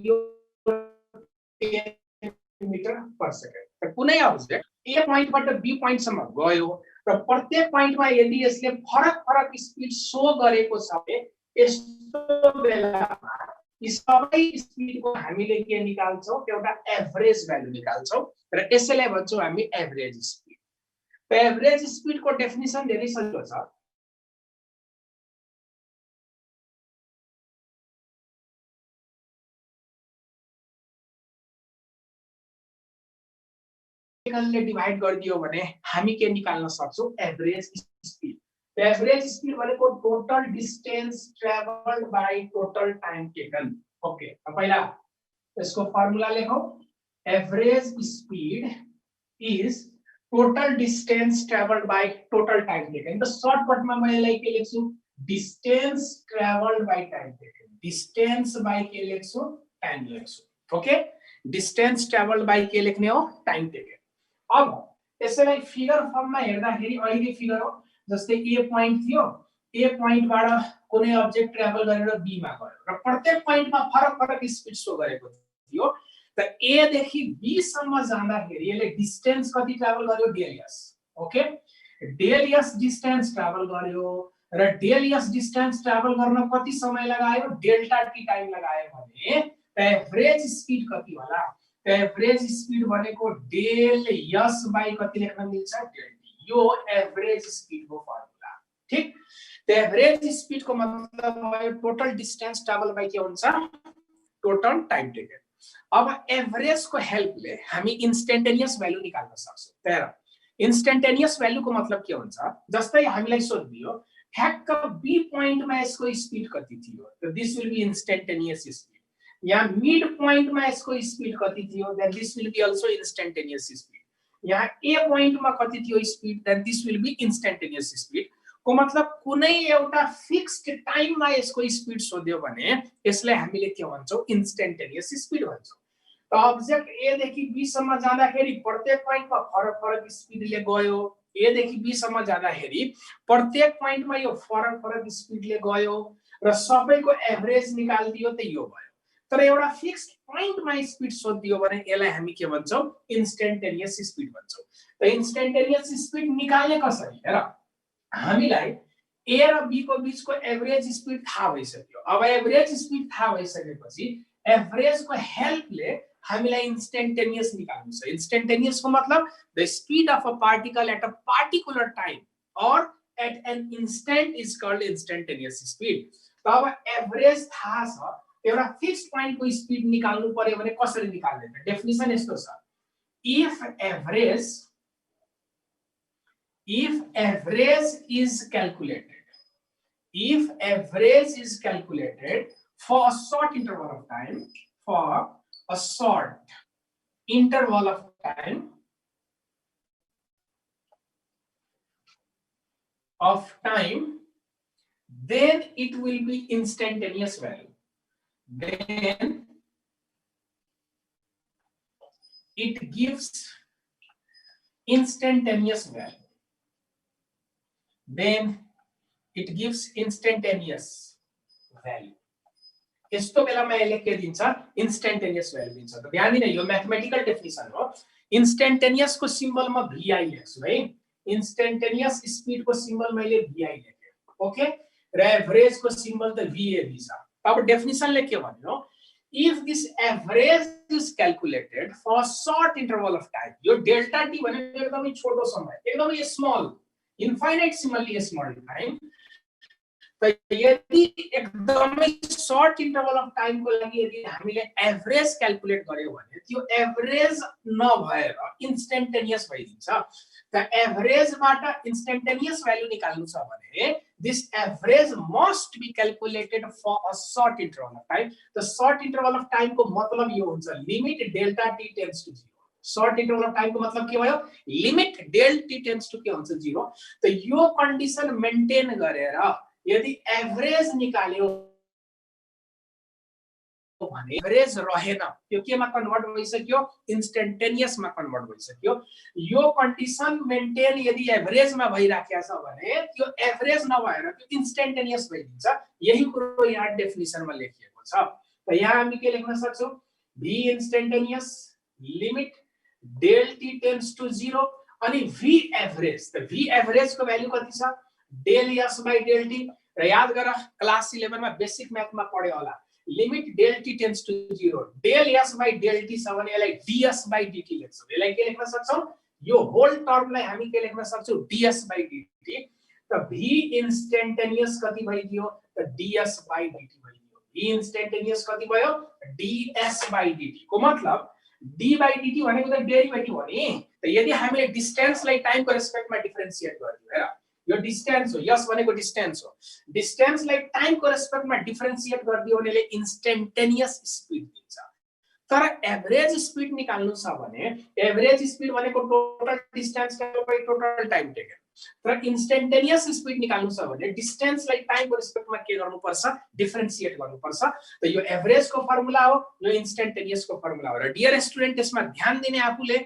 यो 10 metre per second. त कुनै अब्जेक्ट ए पोइन्टबाट बी पोइन्टसम्म गयो र प्रत्येक पोइन्टमा यदि यसले फरक फरक स्पिड सो गरेको छ भने यस्तो बेलामा यी सबै स्पिडको हामीले के निकाल्छौं, एउटा एभरेज भ्यालु निकाल्छौं र यसैलाई भन्छौं हामी एभरेज स्पिड। त एभरेज स्पिडको डेफिनिसन धेरै सजिलो छ। सेकेन्डले डिवाइड गरिदियो भने हामी के निकाल्न सक्छौं, एभरेज स्पिड। एभरेज स्पिड भनेको total distance travelled by total time taken. Okay, पहिला यसको फर्मुला लेखौं। Average speed is total distance travelled by total time taken. त सर्टकटमा म यसलाई के लेख्छु, distance travelled by time taken. Distance by के लेख्छु, टाइम लेख्छु। ओके, डिस्टेन्स ट्राभल्ड बाइ के लेख्ने हो, टाइम टेकन। अब यसैलाई फिगर फर्ममा हेर्दाखेरि अहिले फिगर हो, जस्तै ए पोइन्ट थियो, ए पोइन्टबाट कुनै अब्जेक्ट ट्राभल गरेर बी मा गयो र प्रत्येक पोइन्टमा फरक फरक स्पिड सो गरेको थियो। त ए देखि बी सम्म जाँदाखेरि यसले डिस्टेन्स कति ट्राभल गर्यो, del s. Okay, del s distance travel गर्यो र डेल एस डिस्टेन्स ट्राभल गर्न कति समय लगायो, डेल्टा टी टाइम लगायो भने एभरेज स्पिड कति होला। एभरेज स्पिड भनेको डेल एस बाइ कति लेख्न मिल्छ, डेल टी। यो एभरेज स्पिडको फर्मुला। ठीक, एभरेज स्पिडको मतलब भयो टोटल डिस्टेन्स ट्राभल बाइ के हुन्छ, टोटल टाइम टेकन। अब एभरेजको हेल्पले हामी इन्स्टेन्टेनियस भ्यालु निकाल्न सक्छौं। तर इन्स्टेन्टेनियस भ्यालुको मतलब के हुन्छ, जस्तै हामीलाई सोधियो ठ्याक्क बी पोइन्टमा यसको स्पिड कति थियो, त this will be instantaneous speed. यहाँ मिड पोइन्टमा यसको स्पिड कति थियो, then this will be also instantaneous speed. यहाँ ए पोइन्टमा कति थियो speed, then this will be instantaneous speed. को मतलब कुनै एउटा फिक्स्ड टाइममा यसको स्पिड सोध्यो भने यसलाई हामीले के भन्छौं, इन्स्टेन्टेनियस स्पिड भन्छौं। त अब्जेक्ट ए देखि बी सम्म जाँदाखेरि प्रत्येक पोइन्टमा फरक फरक स्पिडले गयो। ए देखि बी सम्म जाँदाखेरि प्रत्येक पोइन्टमा यो फरक फरक स्पिडले गयो र सबैको एभरेज निकाल्दियो त यो भयो। तर एउटा फिक्स्ड पोइन्टमा स्पिड सोधियो भने यसलाई हामी के भन्छौं, इन्स्टेन्टेनियस स्पिड भन्छौं। त इन्स्टेन्टेनियस स्पिड निकाल्ने कसरी, हेर हामीलाई ए र बी को बीचको एभरेज स्पिड थाहा भइसक्यो। अब एभरेज स्पिड थाहा भइसकेपछि एभरेजको हेल्पले हामीलाई इन्स्टेन्टेनियस निकाल्नु छ। इन्स्टेन्टेनियसको मतलब the speed of a particle at a particular time or at an instant is called instantaneous speed. त अब एभरेज थाहा छ, एउटा फिक्स्ड पोइन्टको स्पिड निकाल्नु पर्यो भने कसरी निकाल्ने त डेफिनिसन यस्तो छ, if average is calculated for a short interval of time, then it will be instantaneous value. Then it gives instantaneous value. यस्तो बेलामा यसले के दिन्छ, इन्स्टेन्टेनियस भ्यालु दिन्छ। त ध्यान दिनु, यो म्याथमेटिकल डेफिनिसन हो। इन्स्टेन्टेनियस को सिम्बल म vi लेख्छु है। इन्स्टेन्टेनियस स्पिड को सिम्बल मैले vi लेखे। ओके, र एभरेज को सिम्बल त vab छ। अब डेफिनिसनले के भन्यो, if this average is calculated for a short interval of time, यो डेल्टा टी भनेको एकदमै छोटो समय, एकदमै स्मल, इन्फाइनाइटसिमली स्मल टाइम। त यदि एकदमै सर्ट इन्टरभल अफ टाइम को लागि यदि हामीले एभरेज क्याल्कुलेट गर्यो भने त्यो एभरेज नभएर इन्स्टेन्टेनियस भइदिन्छ। त एभरेजबाट इन्स्टेन्टेनियस भ्यालु निकाल्नु छ भने this average must be calculated for a short interval of time. The short interval of time को मतलब यो हुन्छ limit delta t tends to 0. short interval of time को मतलब के भयो, limit del t tends to के हुन्छ 0. त यो कन्डिसन मेन्टेन गरेर यदि एभरेज निकाल्यो भने एभरेज रहेन, त्यो केमा कन्भर्ट भइसक्यो, इन्स्टेन्टेनियस मा कन्भर्ट भइसक्यो। यो कन्डिसन मेन्टेन यदि एभरेज मा भइराखेको छ भने त्यो एभरेज नभएर त्यो इन्स्टेन्टेनियस भइदिन्छ। यही कुरो यहाँ डेफिनिसन मा लेखिएको छ। त यहाँ हामी के लेख्न सक्छौं v instantaneous limit del t tends to 0 अनि v एभरेज त v एभरेज को भ्यालु कति छ del s by del t र याद गर क्लास 11 मा बेसिक म्याथ मा पढ्यो होला limit del t tends to 0 del s by del t छ भने यसलाई ds by dt लेख्छौं यसलाई के लेख्न सक्छौं यो होल टर्मलाई हामी के लेख्न सक्छौं ds by dt त v इन्स्टेन्टेनियस कति भइदियो त ds by dt भइदियो v इन्स्टेन्टेनियस कति भयो ds by dt को मतलब d by dt भनेको त डेरिभेटिभ हो नि त यदि हामीले डिस्टेन्सलाई टाइमको रेस्पेक्टमा डिफरेन्शिएट गर्दियौ हेर यो डिस्टेन्स हो यस भनेको डिस्टेन्स हो डिस्टेन्सलाई टाइमको रेस्पेक्टमा डिफरेन्शिएट गर्दियौ भने इन्स्टेन्टेनियस स्पिड दिन्छ तर एभरेज स्पिड निकाल्नु छ भने एभरेज स्पिड भनेको total distance by total time taken तर इन्स्टेन्टेनियस स्पिड निकाल्नु छ भने डिस्टेन्सलाई टाइमको रेस्पेक्टमा के गर्नुपर्छ डिफरेन्शिएट गर्नुपर्छ त यो एभरेजको फर्मुला हो यो इन्स्टेन्टेनियसको फर्मुला हो र डियर स्टुडेन्ट यसमा ध्यान दिने आफुले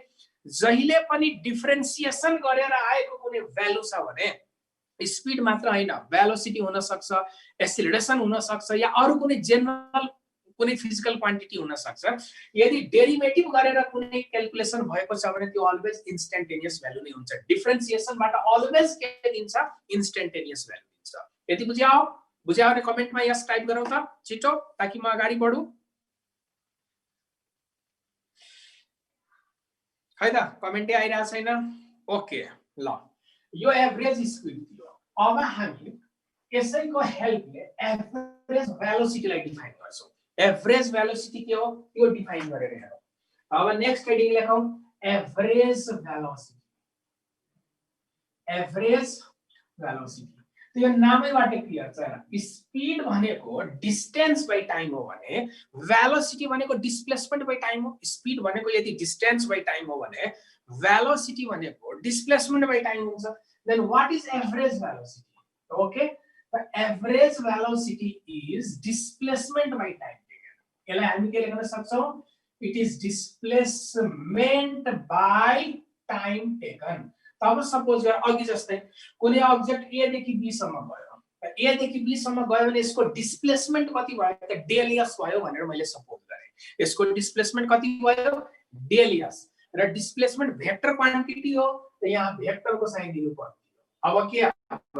जहिले पनि डिफरेन्शिएसन गरेर आएको कुनै भ्यालु छ भने स्पिड मात्र हैन भेलोसिटी हुन सक्छ एक्सेलरेसन हुन सक्छ या अरु कुनै जनरल कुनै फिजिकल क्वान्टिटी हुन सक्छ यदि डेरिभेटिभ गरेर कुनै क्याल्कुलेसन भएको छ भने त्यो अलवेज इन्स्टेन्टेनियस भ्यालु नै हुन्छ डिफरेन्शिएसनबाट अलवेज के दिन्छ इन्स्टेन्टेनियस भ्यालु दिन्छ यति बुझ्या भने कमेन्टमा यस टाइप गरौ त छिटो ताकि म अगाडि बढु है त कमेन्टै आइरा छैन ओके ल यो एभरेज स्पिड दियो अब हामी यसैको हेल्पले एभरेज भेलोसिटीलाई डिफाइन गर्छौं एभरेज भेलोसिटी के हो त्यो डिफाइन गरेर हेरौं अब नेक्स्ट हेडिङ लेखौं एभरेज भेलोसिटी त्यो नामैबाट क्लियर छ स्पिड भनेको डिस्टेन्स बाइ टाइम हो भने भेलोसिटी भनेको डिस्प्लेसमेन्ट बाइ टाइम हो स्पिड भनेको यदि डिस्टेन्स बाइ टाइम हो भने भेलोसिटी भनेको डिस्प्लेसमेन्ट बाइ टाइम हुन्छ then what is average velocity okay the average velocity is displacement by time taken यसलाई हामी के लेख्न सक्छौं it is displacement by time taken तब सपोज गर अघि जस्तै कुनै अब्जेक्ट a देखि b सम्म गयो a देखि b सम्म गयो भने यसको डिस्प्लेसमेन्ट कति भयो त del s भयो भनेर मैले सपोज गरे यसको डिस्प्लेसमेन्ट कति भयो del s र डिस्प्लेसमेन्ट भेक्टर क्वान्टिटी हो त यहाँ भेक्टर को साइन दिनु पर्यो अब के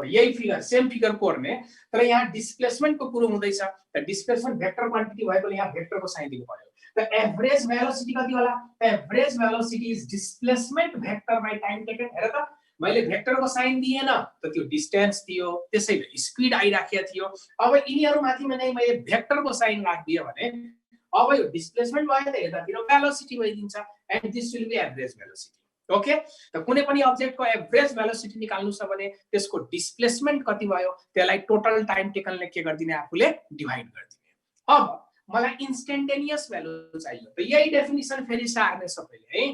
यही फिगर सेम फिगर कोर्ने तर यहाँ डिस्प्लेसमेन्ट को कुरो हुँदैछ त डिस्प्लेसमेन्ट भेक्टर क्वान्टिटी भएकोले यहाँ भेक्टर को साइन दिनु पर्यो त एभरेज भेलोसिटी कति होला average velocity is displacement vector by time taken हेर त मैले भेक्टर को साइन दिएन त त्यो डिस्टेन्स दियो त्यसैले स्पिड आइराखेको थियो अब यिनीहरु माथि नै मैले भेक्टर को साइन राख्दिए भने अब यो डिस्प्लेसमेन्ट भयो त यतातिर भेलोसिटी भइदिन्छ and this will be average velocity okay त कुनै पनि अब्जेक्ट को एभरेज भेलोसिटी निकाल्नु छ भने त्यसको डिस्प्लेसमेन्ट कति भयो त्यसलाई टोटल टाइम टेकनले के गर्दिने आफुले डिवाइड गर्दिने अब मलाई इन्स्टेन्टेनियस भ्यालु चाहियो त यही डेफिनिसन फेरि सार्ने सबैले है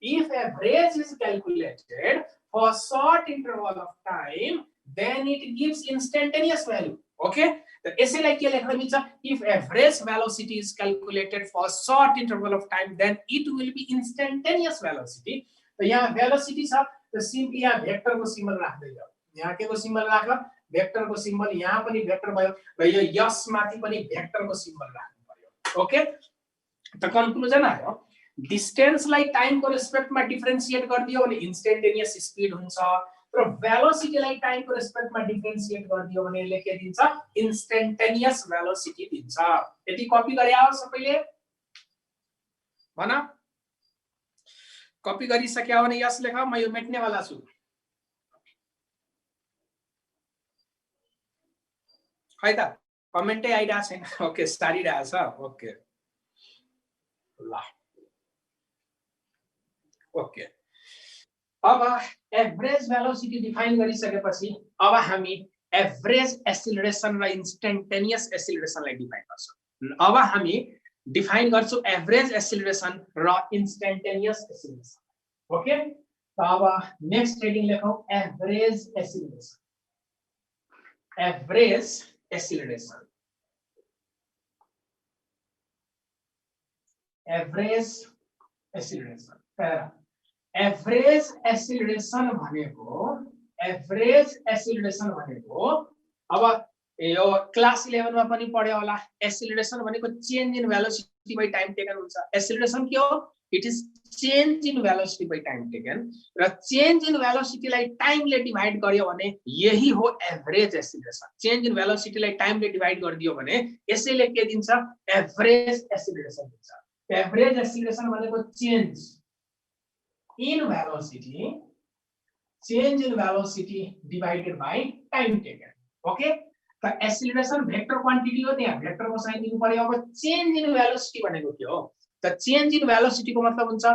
if average is calculated for short interval of time then it gives instantaneous value okay त यसैलाई के लेख्न मिल्छ if average velocity is calculated for short interval of time then it will be instantaneous velocity त यहाँ velocity छ त simply यहाँ भेक्टर को सिम्बल राख्दै जाऊ यहाँ के को सिम्बल राख भेक्टर को सिम्बल यहाँ पनि भेक्टर भयो र यो यस माथि पनि भेक्टर को सिम्बल राख्नु पर्यो ओके त कन्क्लुजन आयो डिस्टेन्स लाई टाइम को रेस्पेक्ट मा डिफरेन्शिएट गर्दियो भने इन्स्टेन्टेनियस स्पिड हुन्छ र भेलोसिटी लाई टाइम को रेस्पेक्ट मा डिफरेन्शिएट गर्दियो भने यसले के दिन्छ इन्स्टेन्टेनियस भेलोसिटी दिन्छ यदि कपी गरे आओ सबैले भन कपी गरिसक्या भने यस लेख म यो मेट्ने वाला छु है त कमेन्टै आइरा छैन ओके सारिरा छ ओके ल ओके अब एभरेज भेलोसिटी डिफाइन गरिसकेपछि अब हामी एभरेज एक्सेलरेसन र इन्स्टेन्टेनियस एक्सेलरेसनलाई डिफाइन गर्छौं अब हामी डिफाइन गर्छौं एभरेज एक्सेलरेसन र इन्स्टेन्टेनियस एक्सेलरेसन ओके त अब नेक्स्ट हेडिङ लेखौं average acceleration average acceleration average acceleration average acceleration भनेको अब यो क्लास 11 मा पनि पढ्यो होला एक्सेलरेसन भनेको change in velocity by time taken हुन्छ एक्सेलरेसन के हो it is change in velocity by time taken र चेन्ज इन भेलोसिटीलाई टाइमले डिभाइड गर्यो भने यही हो एभरेज एक्सेलरेसन चेन्ज इन भेलोसिटीलाई टाइमले डिभाइड गरिदियो भने यसैले के दिन्छ एभरेज एक्सेलरेसन दिन्छ एभरेज एक्सेलरेसन भनेको change in velocity divided by time taken okay तो एक्सेलरेशन वेक्टर क्वांटिटी हो त्यहाँ वेक्टर को साइन दिनु पर्यो अब चेन्ज इन भेलोसिटी भनेको के हो त चेन्ज इन भेलोसिटी को मतलब हुन्छ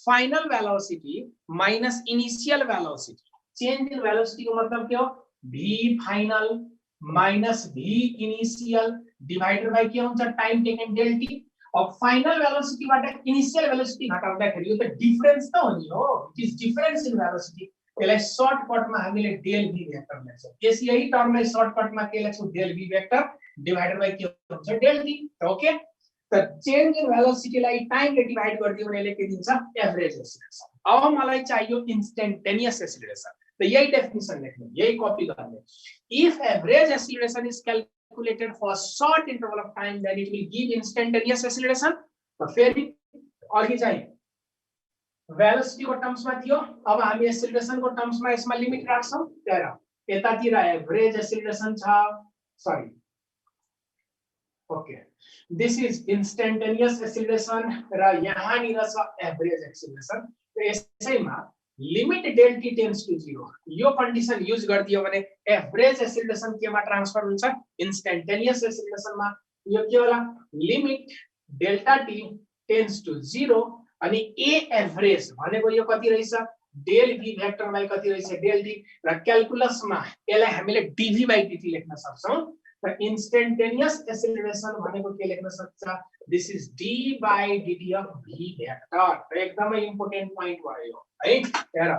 final velocity minus initial velocity change in velocity को मतलब के हो v final minus v initial divided by के हुन्छ टाइम टेकन डेल t अब फाइनल भेलोसिटी बाट इनिशियल भेलोसिटी घटाउँदाखेरि यो त डिफरेन्स त हो नि हो it is difference in velocity त्यसलाई सर्टकट मा हामीले डेल v वेक्टर लेख्छौं यस यही टर्मलाई सर्टकट मा के लेख्छौं del v vector divided by के हुन्छ डेल t ओके त चेन्ज इन भेलोसिटी लाई टाइम ले डिवाइड गर्दियो भने यसले के दिन्छ एभरेज एक्सेलरेसन अब मलाई चाहियो इन्स्टेन्टेनियस एक्सेलरेसन त यही डेफिनिसन लेख्नु यही कपी गर्ने if average acceleration is calculated for short interval of time then it will give instantaneous acceleration त फेरि अघि चाहिँ भेलोसिटी को टर्म्स में थियो अब हामी एक्सेलरेशन को टर्म्स में यसमा लिमिट राख्छौं हेर यतातिर एभरेज एक्सेलरेशन छ sorry okay this is instantaneous acceleration र यहाँ निर छ एभरेज एक्सेलरेशन त यसैमा limit del t tends to 0 यो कन्डिसन युज गर्दियो भने एभरेज एक्सेलरेशन केमा ट्रान्सफर हुन्छ इन्स्टेन्टेनियस एक्सेलरेशन मा यो के होला limit delta t tends to 0 अनि a एभरेज भनेको यो कति रहेछ डेल v वेक्टर बाइ कति रहेछ डेल t र क्याल्कुलस मा यसलाई हामीले dv बाइ dt लेख्न सक्छौं र इन्स्टेन्टेनियस एक्सेलरेशन भनेको के लेख्न सक्छ this is d by dt of v vector एकदमै इम्पोर्टेन्ट प्वाइन्ट भयो है हेर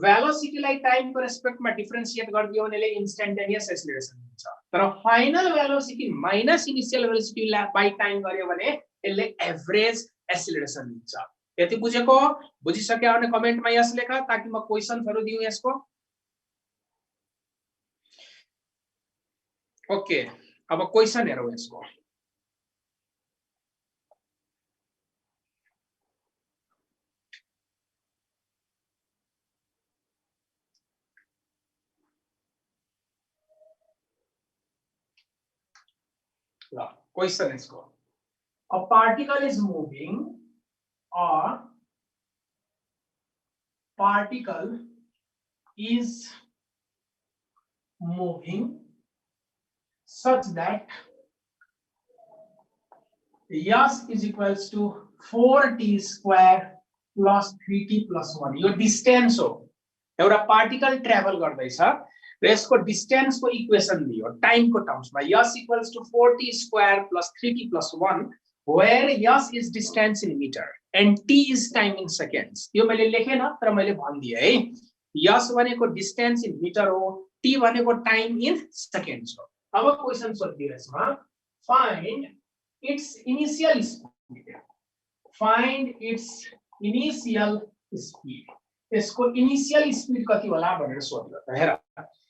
भेलोसिटी लाई टाइम को रेस्पेक्ट मा डिफरेन्शिएट गर्दियो भने यसले इन्स्टेन्टेनियस एक्सेलरेशन दिन्छ तर final velocity minus initial velocity by time गर्यो भने यसले एभरेज एक्सेलरेशन दिन्छ यति बुझेको बुझिसक्यो भने कमेन्ट मा यस लेख ताकि म क्वेशनहरु दिउ यसको ओके अब क्वेशन हेरौं यसको ल क्वेशन यसको a particle is moving or particle is moving such that s is equals to 4t square plus 3t plus 1 यो डिस्टेन्स हो एउटा पार्टिकल ट्राभल गर्दैछ र यसको डिस्टेन्स को इक्वेसन दियो टाइम को टर्म्स मा s equals to 4t square plus 3t plus 1 where s is distance in meter and t is time in seconds यो मैले लेखेन तर मैले भनिदिए है s भनेको डिस्टेन्स इन मिटर हो t भनेको टाइम इन सेकेन्ड्स हो अब क्वेशन सोधिदिए यसमा find it's initial speed find it's initial speed यसको इनिशियल स्पीड कति होला भनेर सोध्यो त हेर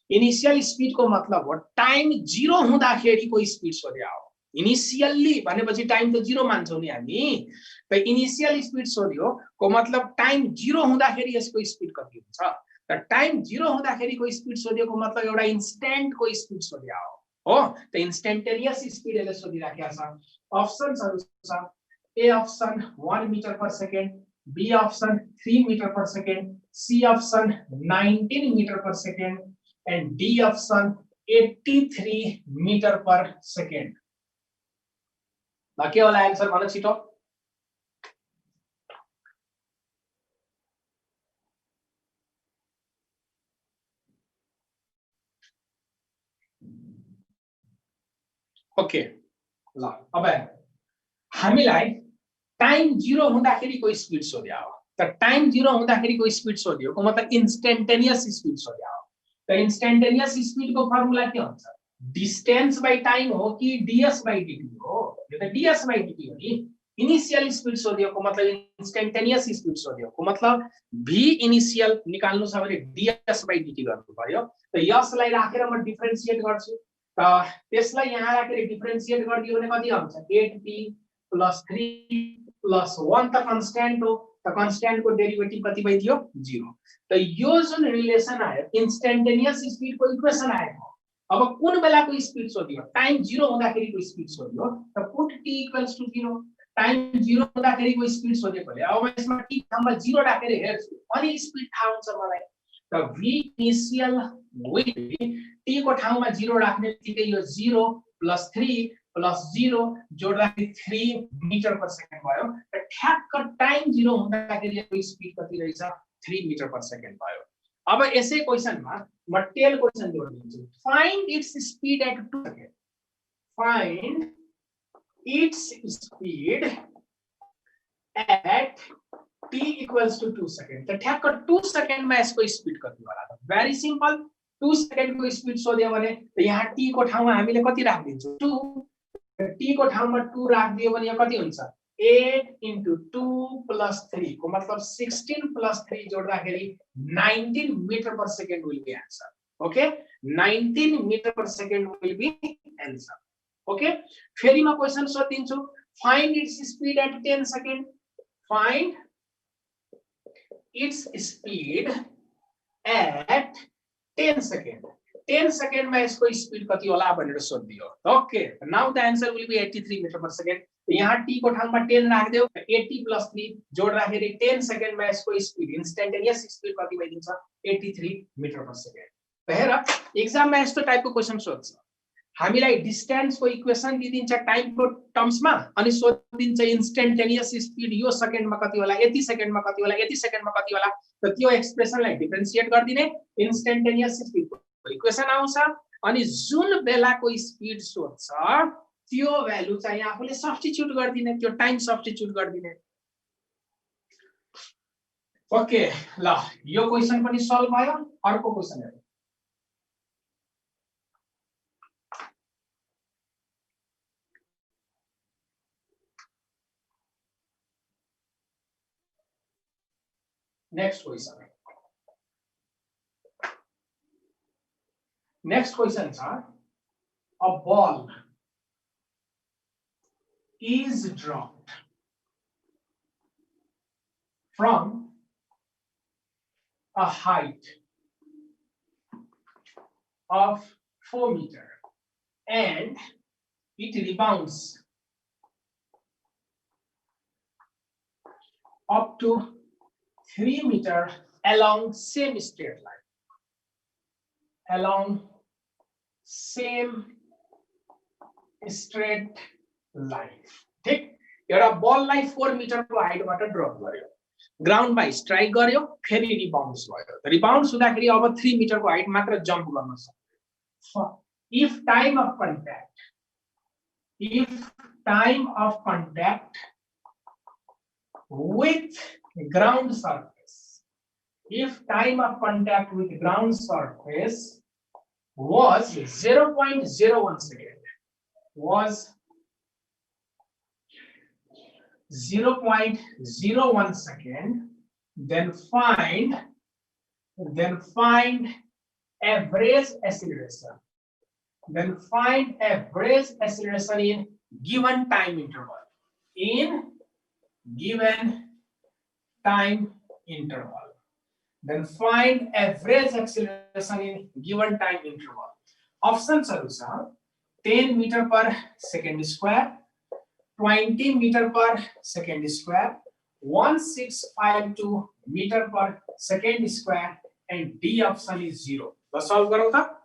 इनिशियल स्पीड को मतलब हो टाइम 0 हुँदाखेरिको स्पीड सोध्या हो इनिशियली भनेपछि टाइम त 0 मान्छौं नि हामी त इनिशियल स्पीड सोध्यो को मतलब टाइम 0 हुँदाखेरि यसको स्पीड कति हुन्छ त टाइम 0 हुँदाखेरिको स्पीड सोध्योको मतलब एउटा इन्स्टेन्ट को स्पीड सोध्या हो त इन्स्टेन्टेनियस स्पीड यसले सोधिराखेको छ अप्सन्सहरु छ A option 1 metre per second B option 3 metre per second C option 19 metre per second and D option 83 metre per second के होला आन्सर भन छिटो ओके ल अब हामीलाई टाइम 0 हुँदाखेरिको स्पीड सोध्या हो त टाइम 0 हुँदाखेरिको स्पीड सोध्यो को मतलब इन्स्टेन्टेनियस स्पीड सोध्या हो त इन्स्टेन्टेनियस स्पीड को फर्मुला के हुन्छ डिस्टेन्स बाइ टाइम हो कि ds बाइ dt हो यो त ds बाइ dt हो नि इनिशियल स्पीड सोध्योको मतलब इन्स्टेन्टेनियस स्पीड सोध्योको मतलब v इनिशियल निकाल्नु छ भने ds बाइ dt गर्नु पर्यो त यसलाई राखेर म डिफरेन्शिएट गर्छु त्यसलाई यहाँ राखेर डिफरेन्शिएट गरिदियो भने कति आउँछ 8t + 3 + 1 त कन्स्ट्यान्ट हो त कन्स्ट्यान्ट को डेरिभेटिभ कति भइदियो 0 त यो जुन रिलेसन आयो इन्स्टेन्टेनियस स्पीड को इक्वेसन आयो अब कुन बेलाको स्पीड सोधियो टाइम 0 हुँदाखेरिको स्पीड सोधियो त पुट t = 0 टाइम 0 हुँदाखेरिको स्पीड सोधेकोले अब यसमा t ठाउँमा 0 राखेर हेर्छु अनि स्पीड थाहा हुन्छ मलाई त v इनिशियल विथ t को ठाउँमा 0 राख्ने बित्तिकै यो 0 + 3 + 0 जोड्दाखेरि 3 मिटर पर सेकेन्ड भयो र ठ्याक्क टाइम 0 हुँदाखेरि यो स्पीड कति रहेछ 3 मिटर पर सेकेन्ड भयो अब यसै क्वेशनमा म टेल क्वेशन जोडिदिन्छु find its speed at 2 second find its speed at t = 2 second त ठ्याक्क 2 सेकेन्डमा यसको स्पीड कति होला त भेरी सिम्पल 2 सेकेन्डको स्पीड सोध्यो भने त यहाँ t को ठाउँमा हामीले कति राख्दिन्छौँ 2 t को ठाउँमा 2 राखदियो भने यो कति हुन्छ 8 × 2 + 3 को मतलब 16 + 3 जोड्दाखेरि 19 metre per second will be answer okay 19 metre per second will be answer okay फेरि म क्वेशन सोधिन्छु find its speed at 10 second find its speed at 10 second 10 second में इसको स्पीड कति होला भनेर सोधियो okay now the answer will be 83 metre per second यहाँ t को ठाउँमा 10 राख्दियो 80 + 3 जोड्दाखेरि 10 सेकेन्ड में इसको स्पीड इन्स्टेन्टेनियस स्पीड कति भइदिन्छ 83 मिटर पर सेकेन्ड हेर एक्जाम में यस्तो टाइपको क्वेशन सोध्छ हामीलाई डिस्टेन्स को इक्वेसन दिदिन्छ टाइम को टर्म्स में अनि सोधिन्छ इन्स्टेन्टेनियस स्पीड यो सेकेन्डमा कति होला यति सेकेन्डमा कति होला यति सेकेन्डमा कति होला त त्यो एक्सप्रेसनलाई डिफरेन्शिएट गर्दिने इन्स्टेन्टेनियस स्पीड को इक्वेसन आउँछ अनि जुन बेलाको स्पीड सोध्छ त्यो भ्यालु चाहिँ आफूले सब्स्टिट्युट गर्दिने त्यो टाइम सब्स्टिट्युट गर्दिने ओके ल यो क्वेशन पनि सल्भ भयो अर्को क्वेशन हेरौँ next question is a ball is dropped from a height of 4 meters and it rebounds up to 3 meters along same straight line along same straight line ठीक एउटा बललाई 4 metre को हाइटबाट ड्रप गर्यो ग्राउन्डमा स्ट्राइक गर्यो फेरि रिबाउन्ड्स भयो रिबाउन्ड्स हुँदाखेरि अब 3 मिटर को हाइट मात्र जम्प गर्न सक्छ if time of contact with ground surface if time of contact with ground surface was 0.01 second was 0.01 second then find average acceleration in given time interval then find average acceleration in given time interval. Options are 10 meter per second square, 20 meter per second square, 1652 meter per second square, and D option is 0. तो solve करो था.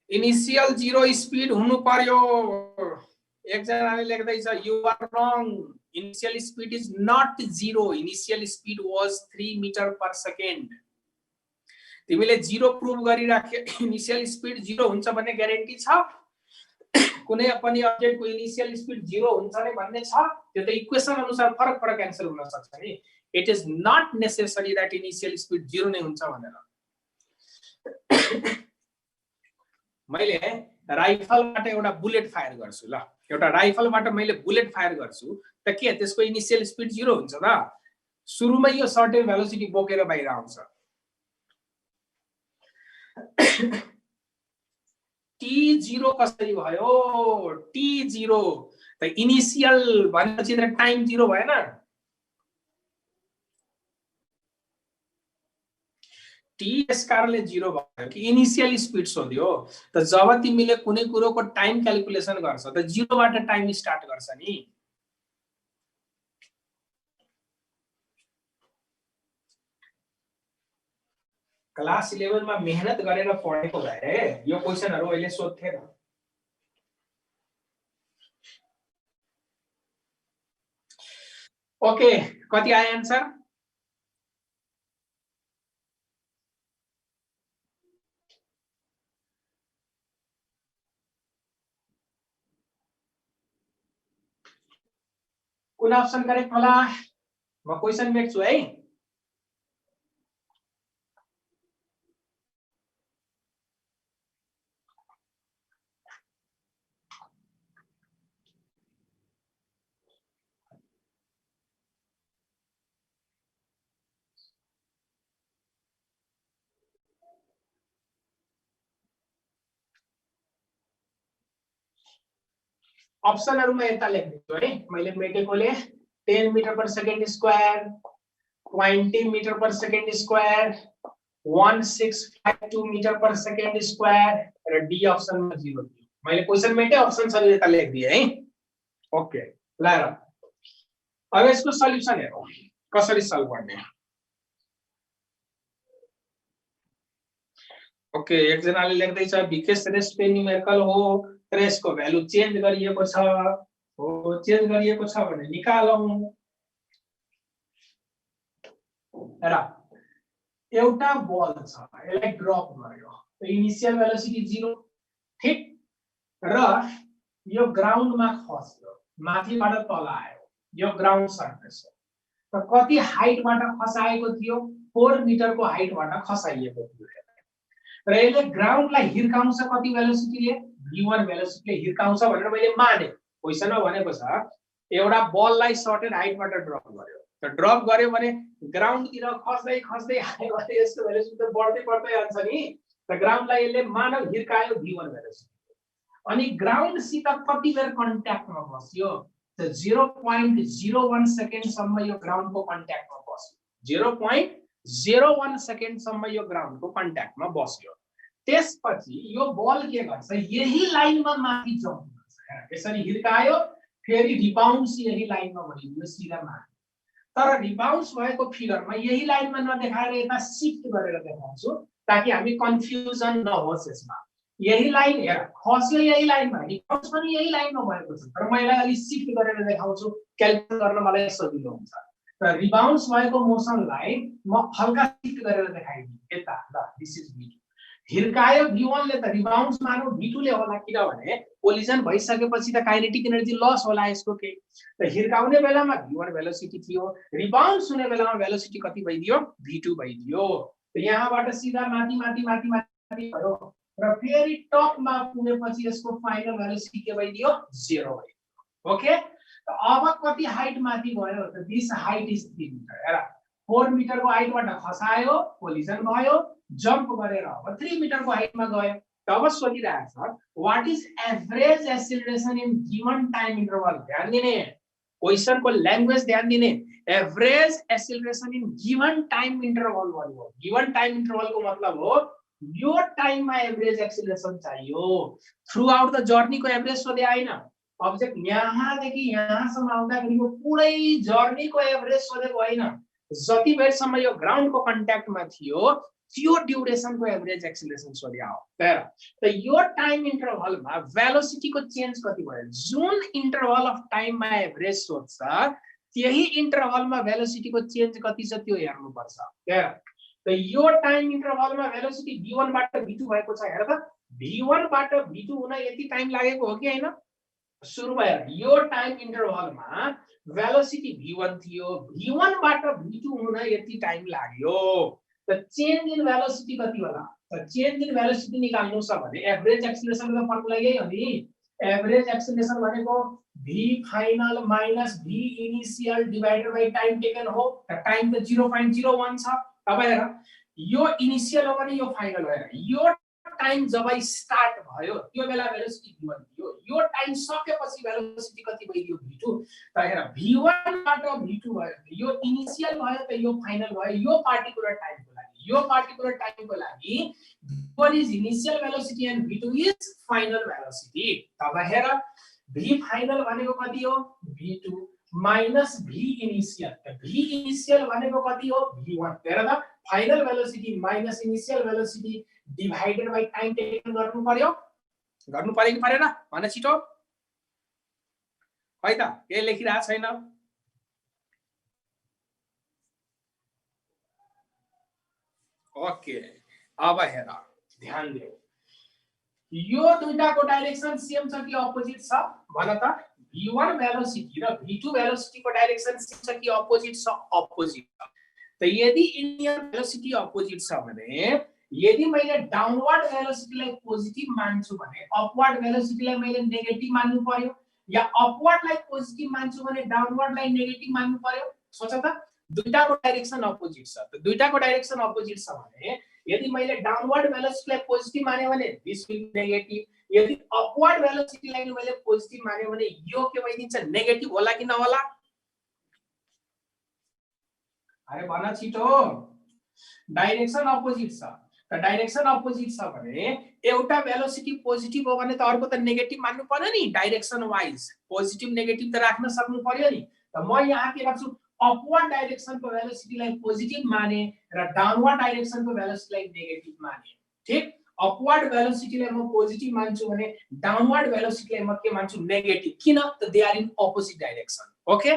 Initial 0 speed हुनु पर्यो. एक जनाले लेख्दैछ you are wrong. Initial speed is not 0. Initial speed was 3 meter per second. तिमीले 0 prove गरिराख्यो. Initial speed 0 हुन्छ भन्ने ग्यारेन्टी छ. कुनै पनि अब्जेक्टको इनिशियल स्पीड 0 हुन्छ नै भन्ने छ. त्यो त इक्वेसन अनुसार फरक आन्सर हुन सक्छ नि. It is not necessary that initial speed 0 नै हुन्छ भनेर. मैले राइफलबाट एउटा बुलेट फायर गर्छु ल. एउटा राइफलबाट मैले बुलेट फायर गर्छु त के त्यसको इनिशियल स्पीड 0 हुन्छ त? सुरुमै यो सर्टेन भेलोसिटी बोकेर बाहिर आउँछ. t0 कसरी भयो t0 त इनिशियल भनेपछि त टाइम 0 भएन टी यस कारणले 0 भयो कि इनिशियल स्पिड सोध्यो त जब तिमीले कुनै कुरोको टाइम क्याल्कुलेसन गर्छ त 0 बाट टाइम स्टार्ट गर्छ नि क्लास 11 मा मेहनत गरेर पढेको भए यो क्वेशनहरु अहिले सोध्थे न ओके कति आयो आन्सर कुन अप्सन करेक्ट होला म क्वेशन लेख्छु है अप्सनहरुमा यता लेख्दिन्छु है मैले मेटेकोले 10 metre per second square 20 metre per second square 1652 metre per second square र डी अप्सनमा 0 दियो मैले क्वेशन मेटे अप्सन सबै यता लेख्दिए है ओके ल र अब यसको सल्युसन हेरौं कसरी सल्भ गर्ने ओके एकजनाले लेख्दै छ बिकेस रेस्पे न्युमेरिकल हो र यसको भ्यालु चेन्ज गरिएको छ हो चेन्ज गरिएको छ भने निकालौं र एउटा बल छ यसलाई ड्रप गर्यो इनिशियल भेलोसिटी 0 ठीक र यो ग्राउन्डमा खस्यो माथिबाट तल आयो यो ग्राउन्ड सर्फेस हो त कति हाइटबाट खसाएको थियो 4 मिटरको हाइटबाट खसाइएको थियो र यसले ग्राउन्डलाई हिर्काउँछ कति भेलोसिटीले v1 भेलोसिटीले हिर्काउँछ भनेर मैले माने क्वेशनमा भनेको छ एउटा बललाई सर्टेन हाइटबाट ड्रप गर्यो त ड्रप गर्यो भने ग्राउन्ड तिर खस्दै खस्दै आयो भने यसको भेलोसिटी त बढ्दै बढ्दै जान्छ नि त ग्राउन्डलाई यसले मानव हिर्कायो v1 भेलोसिटी अनि ग्राउन्ड सित कति बेर कन्ट्याक्टमा बस्यो त 0.01 सेकेन्ड सम्म यो ग्राउन्डको कन्ट्याक्टमा बस्यो 0.01 सेकेन्ड सम्म यो ग्राउन्डको कन्ट्याक्टमा बस्यो त्यसपछि यो बल के गर्छ यही लाइनमा माथि जम्प गर्छ यसरी हिर्कायो फेरि रिबाउन्स यही लाइनमा भइदियो सिधा माथि तर रिबाउन्स भएको फिगरमा यही लाइनमा नदेखाएर यता शिफ्ट गरेर देखाउँछु ताकि हामी कन्फ्युजन नहोस् यसमा यही लाइन हेर खस्यो यही लाइनमा रिबाउन्स पनि यही लाइनमा भएको छ तर म यसलाई अलि शिफ्ट गरेर देखाउँछु क्याल्कुलेट गर्न मलाई सजिलो हुन्छ र रिबाउन्स भएको मोसनलाई म हल्का शिफ्ट गरेर देखाइदिन्छु यता ल दिस इज v2 हिर्कायो v1 ले त रिबाउन्स मानौ v2 ले होला किनभने कोलिजन भइसकेपछि त काइनेटिक एनर्जी लस होला यसको के त हिर्काउने बेलामा v1 भेलोसिटी थियो रिबाउन्स हुने बेलामा भेलोसिटी कति भइदियो v2 भइदियो त यहाँबाट सिधा माथि माथि माथि माथि भयो र फेरि टपमा पुगेपछि यसको फाइनल भेलोसिटी के भइदियो 0 भयो ओके त अब कति हाइट माथि भयो त दिस हाइट इज 3 मिटर हेर 4 मिटर को हाइटबाट खसायो कोलिजन भयो जम्प गरेर अब 3 मिटर को हाइटमा गयो तब सोधिरहेको छ what is average acceleration in given time interval ध्यान दिने क्वेशन को ल्याङ्ग्वेज ध्यान दिने average acceleration in given time interval भन्नु गिवन टाइम इन्टरवल को मतलब हो यो टाइममा एभरेज एक्सेलरेशन चाहियो थ्रु आउट द जर्नी को एभरेज सोधे आइन अब्जेक्ट यहाँदेखि यहाँसम्म आउँदाखेरिको पुरै जर्नीको एभरेज सोधेको होइन जति बेरसम्म यो ग्राउन्डको कन्ट्याक्टमा थियो त्यो ड्युरेसनको एभरेज एक्सेलरेसन सोध्या हो त यो टाइम इन्टरभलमा भेलोसिटीको चेन्ज कति भयो जुन इन्टरभल अफ टाइममा एभरेज सोध्छ त्यही इन्टरभलमा भेलोसिटीको चेन्ज कति छ त्यो हेर्नुपर्छ त यो टाइम इन्टरभलमा भेलोसिटी v1 बाट v2 भएको छ हेर त v1 बाट v2 हुन यति टाइम लागेको हो कि हैन सुरुमा यो टाइम इन्टरभलमा भेलोसिटी v1 थियो v1 बाट v2 हुन यति टाइम लाग्यो त चेन्ज इन भेलोसिटी कति होला त चेन्ज इन भेलोसिटी निकाल्नु छ भने एभरेज एक्सेलरेसनको फर्मुला यही हो नि एभरेज एक्सेलरेसन भनेको v final minus v initial divided by time taken हो त टाइम त 0.01 छ अब हेर यो इनिशियल हो भने यो फाइनल हो। यो टाइम जब स्टार्ट भयो त्यो बेला भेलोसिटी v1 थियो, यो टाइम सकेपछि भेलोसिटी कति भइदियो v2। त हेर v1 बाट v2 भयो, यो इनिशियल भयो त यो फाइनल भयो। यो पार्टिकुलर टाइमको लागि v1 is initial velocity and v2 is final velocity. तब हेर v फाइनल भनेको कति हो v2 माइनस v इनिशियल। त v इनिशियल भनेको कति हो v1। हेर त final velocity minus initial velocity divided by time taken गर्नु पर्यो कि परेन भन छिटो। है त के लेखिरा छैन? ओके अब हेर ध्यान देऊ, यो दुईटाको डाइरेक्सन सेम छ कि अपोजिट छ भन त? v1 भेलोसिटी र v2 भेलोसिटी को डाइरेक्सन सेम छ कि अपोजिट छ? अपोजिट छ। त यदि इनिशियल भेलोसिटी अपोजिट छ भने यदि मैले डाउनवर्ड भेलोसिटीलाई पोजिटिभ मान्छु भने अपवर्ड भेलोसिटीलाई मैले नेगेटिभ मान्नु पर्यो, या अपवर्डलाई पोजिटिभ मान्छु भने डाउनवर्डलाई नेगेटिभ मान्नु पर्यो? सोच त, दुईटाको डाइरेक्सन अपोजिट छ। त दुईटाको डाइरेक्सन अपोजिट छ भने यदि मैले डाउनवर्ड भेलोसिटीलाई पोजिटिभ माने भने दिस विल बी नेगेटिभ, यदि अपवर्ड भेलोसिटीलाई मैले पोजिटिभ माने भने यो के भइदिन्छ? नेगेटिभ होला कि नहोला? अरे भन छिटो। डाइरेक्सन अपोजिट छ। त डाइरेक्सन अपोजिट छ भने एउटा भेलोसिटी पोजिटिभ हो भने त अर्को त नेगेटिभ मान्नु पर्यो नि। डाइरेक्सन वाइज पोजिटिभ नेगेटिभ त राख्न सक्नु पर्यो नि। त म यहाँ के गर्छु, अपवर्ड डाइरेक्सनको भेलोसिटीलाई पोजिटिभ माने र डाउनवर्ड डाइरेक्सनको भेलोसिटीलाई नेगेटिभ माने। ठीक, अपवर्ड भेलोसिटीलाई म पोजिटिभ मान्छु भने डाउनवर्ड भेलोसिटीलाई म के मान्छु? नेगेटिभ। किन? त they are in opposite direction. Okay,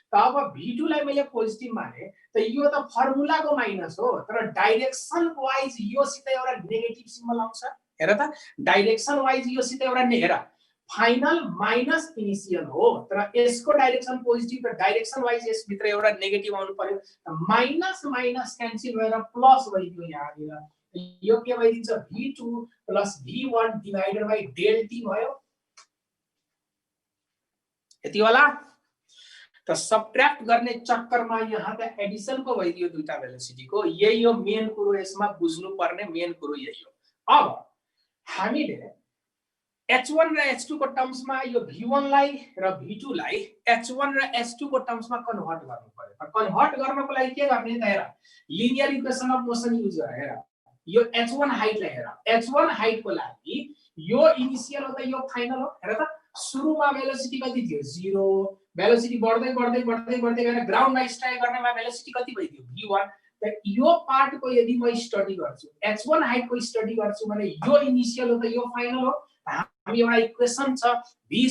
त अब v2 लाई मैले पोजिटिभ माने त यो त फर्मुलाको माइनस हो, तर डाइरेक्सन वाइज यो सिधै एउटा नेगेटिभ सिम्बल आउँछ। हेर त डाइरेक्सन वाइज यो सिधै एउटा हेर फाइनल माइनस इनिशियल हो, तर यसको डाइरेक्सन पोजिटिभ र डाइरेक्सन वाइज यस भित्र एउटा नेगेटिभ आउनु पर्यो। माइनस माइनस क्यान्सल भएर प्लस भइदियो यहाँनिर। यो के भइदिन्छ? v2 plus v1 divided by del t भयो। यति होला। त सबट्र्याक्ट गर्ने चक्करमा यहाँ त एडिसन को भइदियो दुईटा भेलोसिटी को। यही हो मेन कुरो, यसमा बुझ्नु पर्ने मेन कुरो यही हो। अब हामीले h1 र h2 को टर्म्समा यो v1 लाई र v2 लाई h1 र h2 को टर्म्समा कन्भर्ट गर्नु पर्यो। कन्भर्ट गर्नको लागि के गर्ने त हेर, linear equation of motion use गर। हेर यो h1 हाइटलाई हेर, h1 हाइट को लागि यो इनिशियल हो त यो फाइनल हो। हेर त सुरुमा भेलोसिटी कति थियो? 0। भेलोसिटी बढ्दै बढ्दै बढ्दै बढ्दै गएर ग्राउन्डमा स्ट्राइक गर्नेमा भेलोसिटी कति भइदियो? v1। त यो पार्टको यदि म स्टडी गर्छु, h1 हाइट को स्टडी गर्छु भने यो इनिशियल हो त यो फाइनल हो। हामी एउटा इक्वेसन छ v² - u²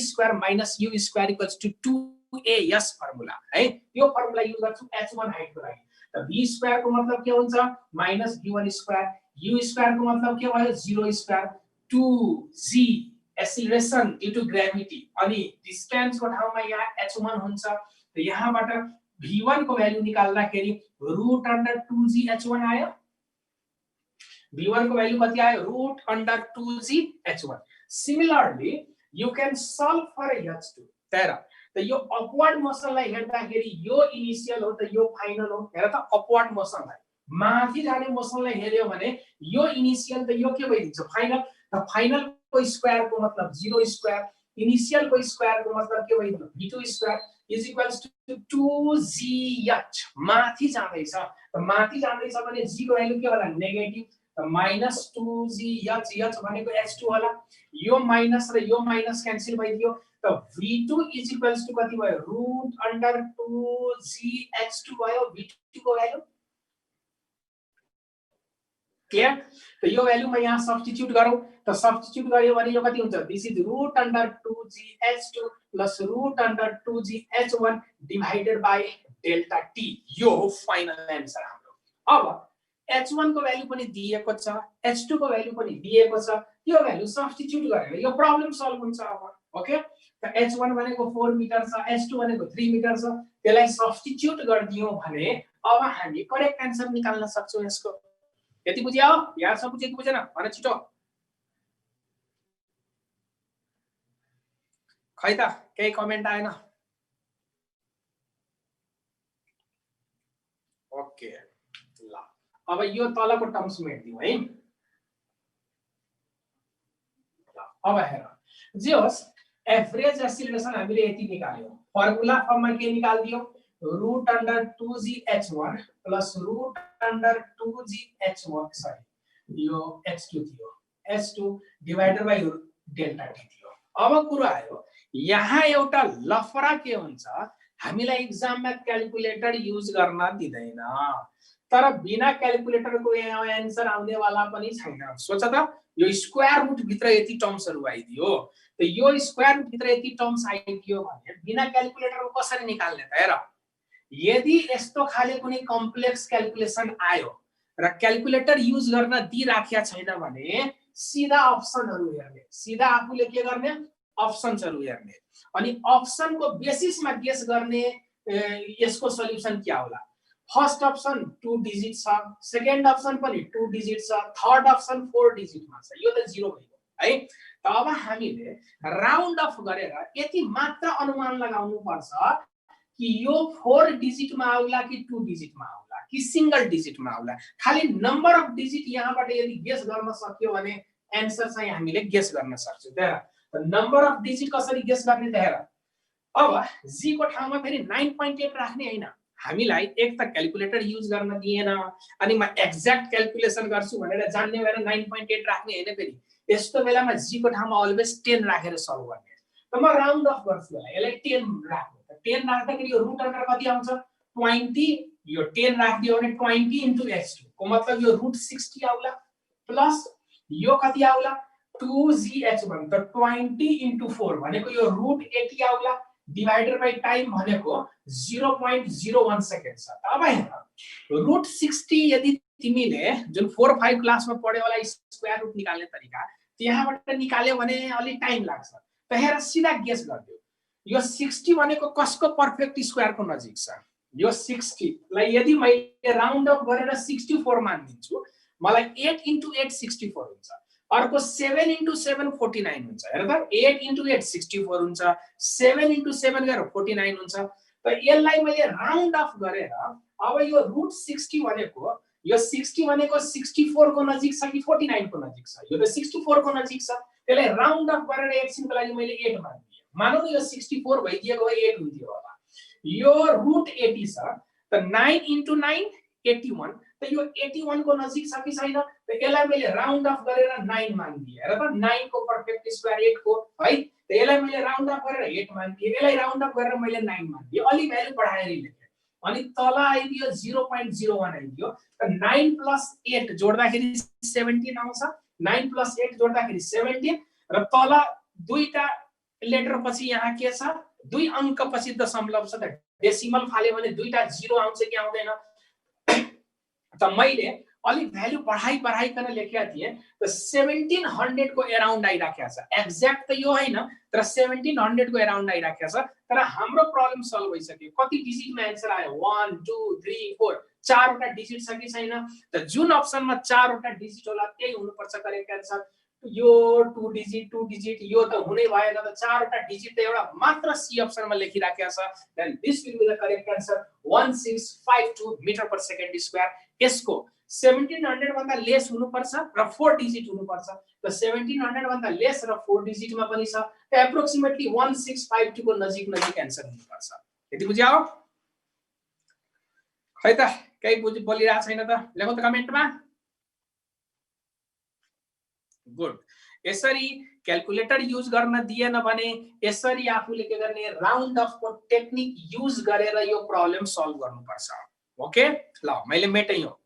= 2as फर्मुला है, यो फर्मुला युज गर्छु h1 हाइट को लागि। त v² को मतलब के हुन्छ? माइनस v1², u² को मतलब के भयो? 0², 2g acceleration due to gravity, अनि डिस्टेंस को ठाउँमा यहाँ h1 हुन्छ। त यहाँबाट v1 को भ्यालु निकाल्दाखेरि √2g h1 आयो। v1 को भ्यालु कति आयो? √2g h1। Similarly you can solve for h2। त यो अपवर्ड मोसनलाई हेर्दाखेरि यो इनिशियल हो त यो फाइनल हो। हेर त अपवर्ड मोसनलाई, माथि जाने मोसनलाई हेर्यो भने यो इनिशियल त यो के भइदिन्छ? फाइनल। त फाइनल को स्क्वायर को मतलब 0², इनिशियल को स्क्वायर को मतलब के भइदियो? v2² is equals to 2gh। माथि जाँदैछ, त माथि जाँदैछ भने g को भ्यालु के होला? नेगेटिभ। त माइनस 2gh, h भनेको h2 होला। यो माइनस र यो माइनस क्यान्सल भइदियो। त v2 इज इक्वल्स टु कति भयो? √2gh2 भयो v2 को भ्यालु। क्लियर? त यो भ्यालु म यहाँ सब्स्टिट्युट गरौँ। त सब्स्टिट्युट गर्यो भने यो कति हुन्छ? This is √2gh2 plus √2gh1 divided by delta t। यो हो फाइनल आन्सर हाम्रो। अब h1 को भ्यालु पनि दिएको छ, h2 को भ्यालु पनि दिएको छ। यो भ्यालु सब्स्टिट्युट गरेर यो प्रब्लम सल्भ हुन्छ अब। ओके, त h1 भनेको 4 मिटर छ, h2 भनेको 3 मिटर छ। त्यसलाई सब्स्टिट्युट गर्दियौ भने अब हामी करेक्ट आन्सर निकाल्न सक्छौं यसको। यति बुझ्यो? यहाँ सब बुझ्यो कि बुझेन भन छिटो। खै त केही कमेन्ट आएन। ओके ल अब यो तलको टर्म्स मेट्दियौ है। अब हेर जे होस् एभरेज एक्सिलरेसन हामीले यति निकाल्यौ, फर्मुला फर्ममा के निकाल्दियौ, root under 2gh1 plus root under 2gh1 sorry यो h2 थियो, h2 divided by delta t थियो। अब कुरा आयो यहाँ एउटा लफरा के हुन्छ, हामीलाई एक्जाममा क्याल्कुलेटर युज गर्न दिदैन, तर बिना क्याल्कुलेटरको यहाँ आन्सर आउने वाला पनि छैन। सोच त यो स्क्वायर रुट भित्र यति टर्म्सहरु आइदियो, त यो स्क्वायर रुट भित्र यति टर्म्स आइदियो भने बिना क्याल्कुलेटरको कसरी निकाल्ने त हेर। यदि यस्तो खाले कुनै कम्प्लेक्स क्याल्कुलेसन आयो र क्याल्कुलेटर युज गर्न दिइराखेको छैन भने सीधा अप्सनहरु हेर्ने, सीधा आफूले के गर्ने अप्सन्सहरु हेर्ने, अनि अप्सनको बेसिसमा गेस गर्ने यसको सल्युसन के होला। फर्स्ट अप्सन 2 डिजिट छ, सेकेन्ड अप्सन पनि 2 डिजिट छ, थर्ड अप्सन 4 डिजिटमा छ, यो त 0 भयो है। त अब हामीले राउन्ड अफ गरेर यति मात्र अनुमान लगाउनु पर्छ कि यो 4 डिजिटमा आउला कि 2 डिजिटमा आउला कि सिंगल डिजिटमा आउला। खाली नम्बर अफ डिजिट यहाँबाट यदि गेस गर्न सक्यो भने आन्सर चाहिँ हामीले गेस गर्न सक्छौं। त नम्बर अफ डिजिट कसरी गेस गर्ने त हेर। अब जी को ठाउँमा फेरि 9.8 राख्ने हैन, हामीलाई एक त क्याल्कुलेटर युज गर्न दिएन, अनि म एक्ज्याक्ट क्याल्कुलेसन गर्छु भनेर जान्ने भएर 9.8 राख्ने हैन। फेरि यस्तो बेलामा जी को ठाउँमा अलवेज 10 राखेर सल्भ गर्ने। त म राउन्ड अफ गर्छु होला, यसलाई 10 राख्नु। 10 राख्दाखेरि यो रूट अन्डर कति आउँछ 20, यो 10 राखिदियो भने 20 इन्टु h2 को मतलब यो रूट 60 आउला, प्लस यो कति आउला 2gh1 त 20 इन्टु 4 भनेको यो रूट 80 आउला, डिवाइडेड बाइ टाइम भनेको 0.01 सेकेन्ड छ। अब हेर रूट 60 यदि तिमीले जुन 4 5 क्लासमा पढ्यो होला स्क्वायर रुट निकाल्ने तरिका त्यहाँबाट निकाल्यो भने अलि टाइम लाग्छ। त हेर सीधा गेस गर्दियो, यो 60 भनेको कसको पर्फेक्ट स्क्वायरको नजिक छ, यो 60 लाई यदि मैले राउन्ड अफ गरेर 64 मानिदिन्छु, मलाई 8 इन्टु 8 64 हुन्छ, अर्को 7 इन्टु 7 49 हुन्छ। हेर त 8 इन्टु 8 64 हुन्छ, 7 इन्टु 7 गरेर 49 हुन्छ। त यसलाई मैले राउन्ड अफ गरेर अब यो रूट 60 भनेको यो 60 भनेको 64 को नजिक छ कि 49 को नजिक छ, यो त 64 को नजिक छ। त्यसलाई राउन्ड अफ गरेर एकछिनको लागि मैले 8 मानिदिए, मानौ न यो 64 भइदिएको भए 8 हुन्थ्यो होला। यो रूट 80 छ, त 9 इन्टु 9 81, त यो 81 को नजिक छ कि छैन, त यसलाई मैले राउन्ड अफ गरेर 9 मानिदिए। हेर त 9 को पर्फेक्ट स्क्वायर 8 को है, त यसलाई मैले राउन्ड अफ गरेर 8 मानिदिए, यसलाई राउन्ड अफ गरेर मैले 9 मानिदिए, अलि भ्यालु बढाएर लेखे, अनि तल आइदियो 0.01 आइदियो। त 9 प्लस 8 जोड्दाखेरि 17 आउँछ, 9 प्लस 8 जोड्दाखेरि 17, र तल दुईटा लेटर पछि यहाँ के छ, दुई अंक पछि दशमलव छ, त डेसिमल फाल्यो भने दुईटा 0 आउँछ कि आउँदैन। त मैले अलि भ्यालु बढाइकन लेखेका थिए, त 1700 को अराउन्ड आइराखेको छ। एक्ज्याक्ट त यो हैन, तर 1700 को अराउन्ड आइराखेको छ। तर हाम्रो प्रब्लम सल्भ भइसक्यो। कति डिजिटमा आन्सर आयो 1 2 3 4, चारवटा डिजिट छ कि छैन, त जुन अप्सनमा चारवटा डिजिट होला त्यही हुनुपर्छ करेक्ट आन्सर। यो 2 डिजिट यो त हुनै भएन, त चारवटा डिजिट त एउटा मात्र सी अप्सनमा लेखिराखेको छ। Then this will be the correct answer 1652 metre per second square. यसको 1700 भन्दा लेस हुनुपर्छ र 4 डिजिट हुनुपर्छ, त 1700 भन्दा लेस र 4 डिजिटमा पनि छ, त एप्रोक्सिमेटली 1652 को नजिक आन्सर हुनुपर्छ। यति बुझ्यौ? खै त केही बोलिरहेको छैन त, लेखौ त कमेन्टमा। गुड। यसरी क्याल्कुलेटर युज गर्न दिएन भने यसरी आफूले के गर्ने, राउन्ड अफ को टेक्निक युज गरेर यो प्रब्लम सल्भ गर्नुपर्छ। ओके ल मैले मेटै हो।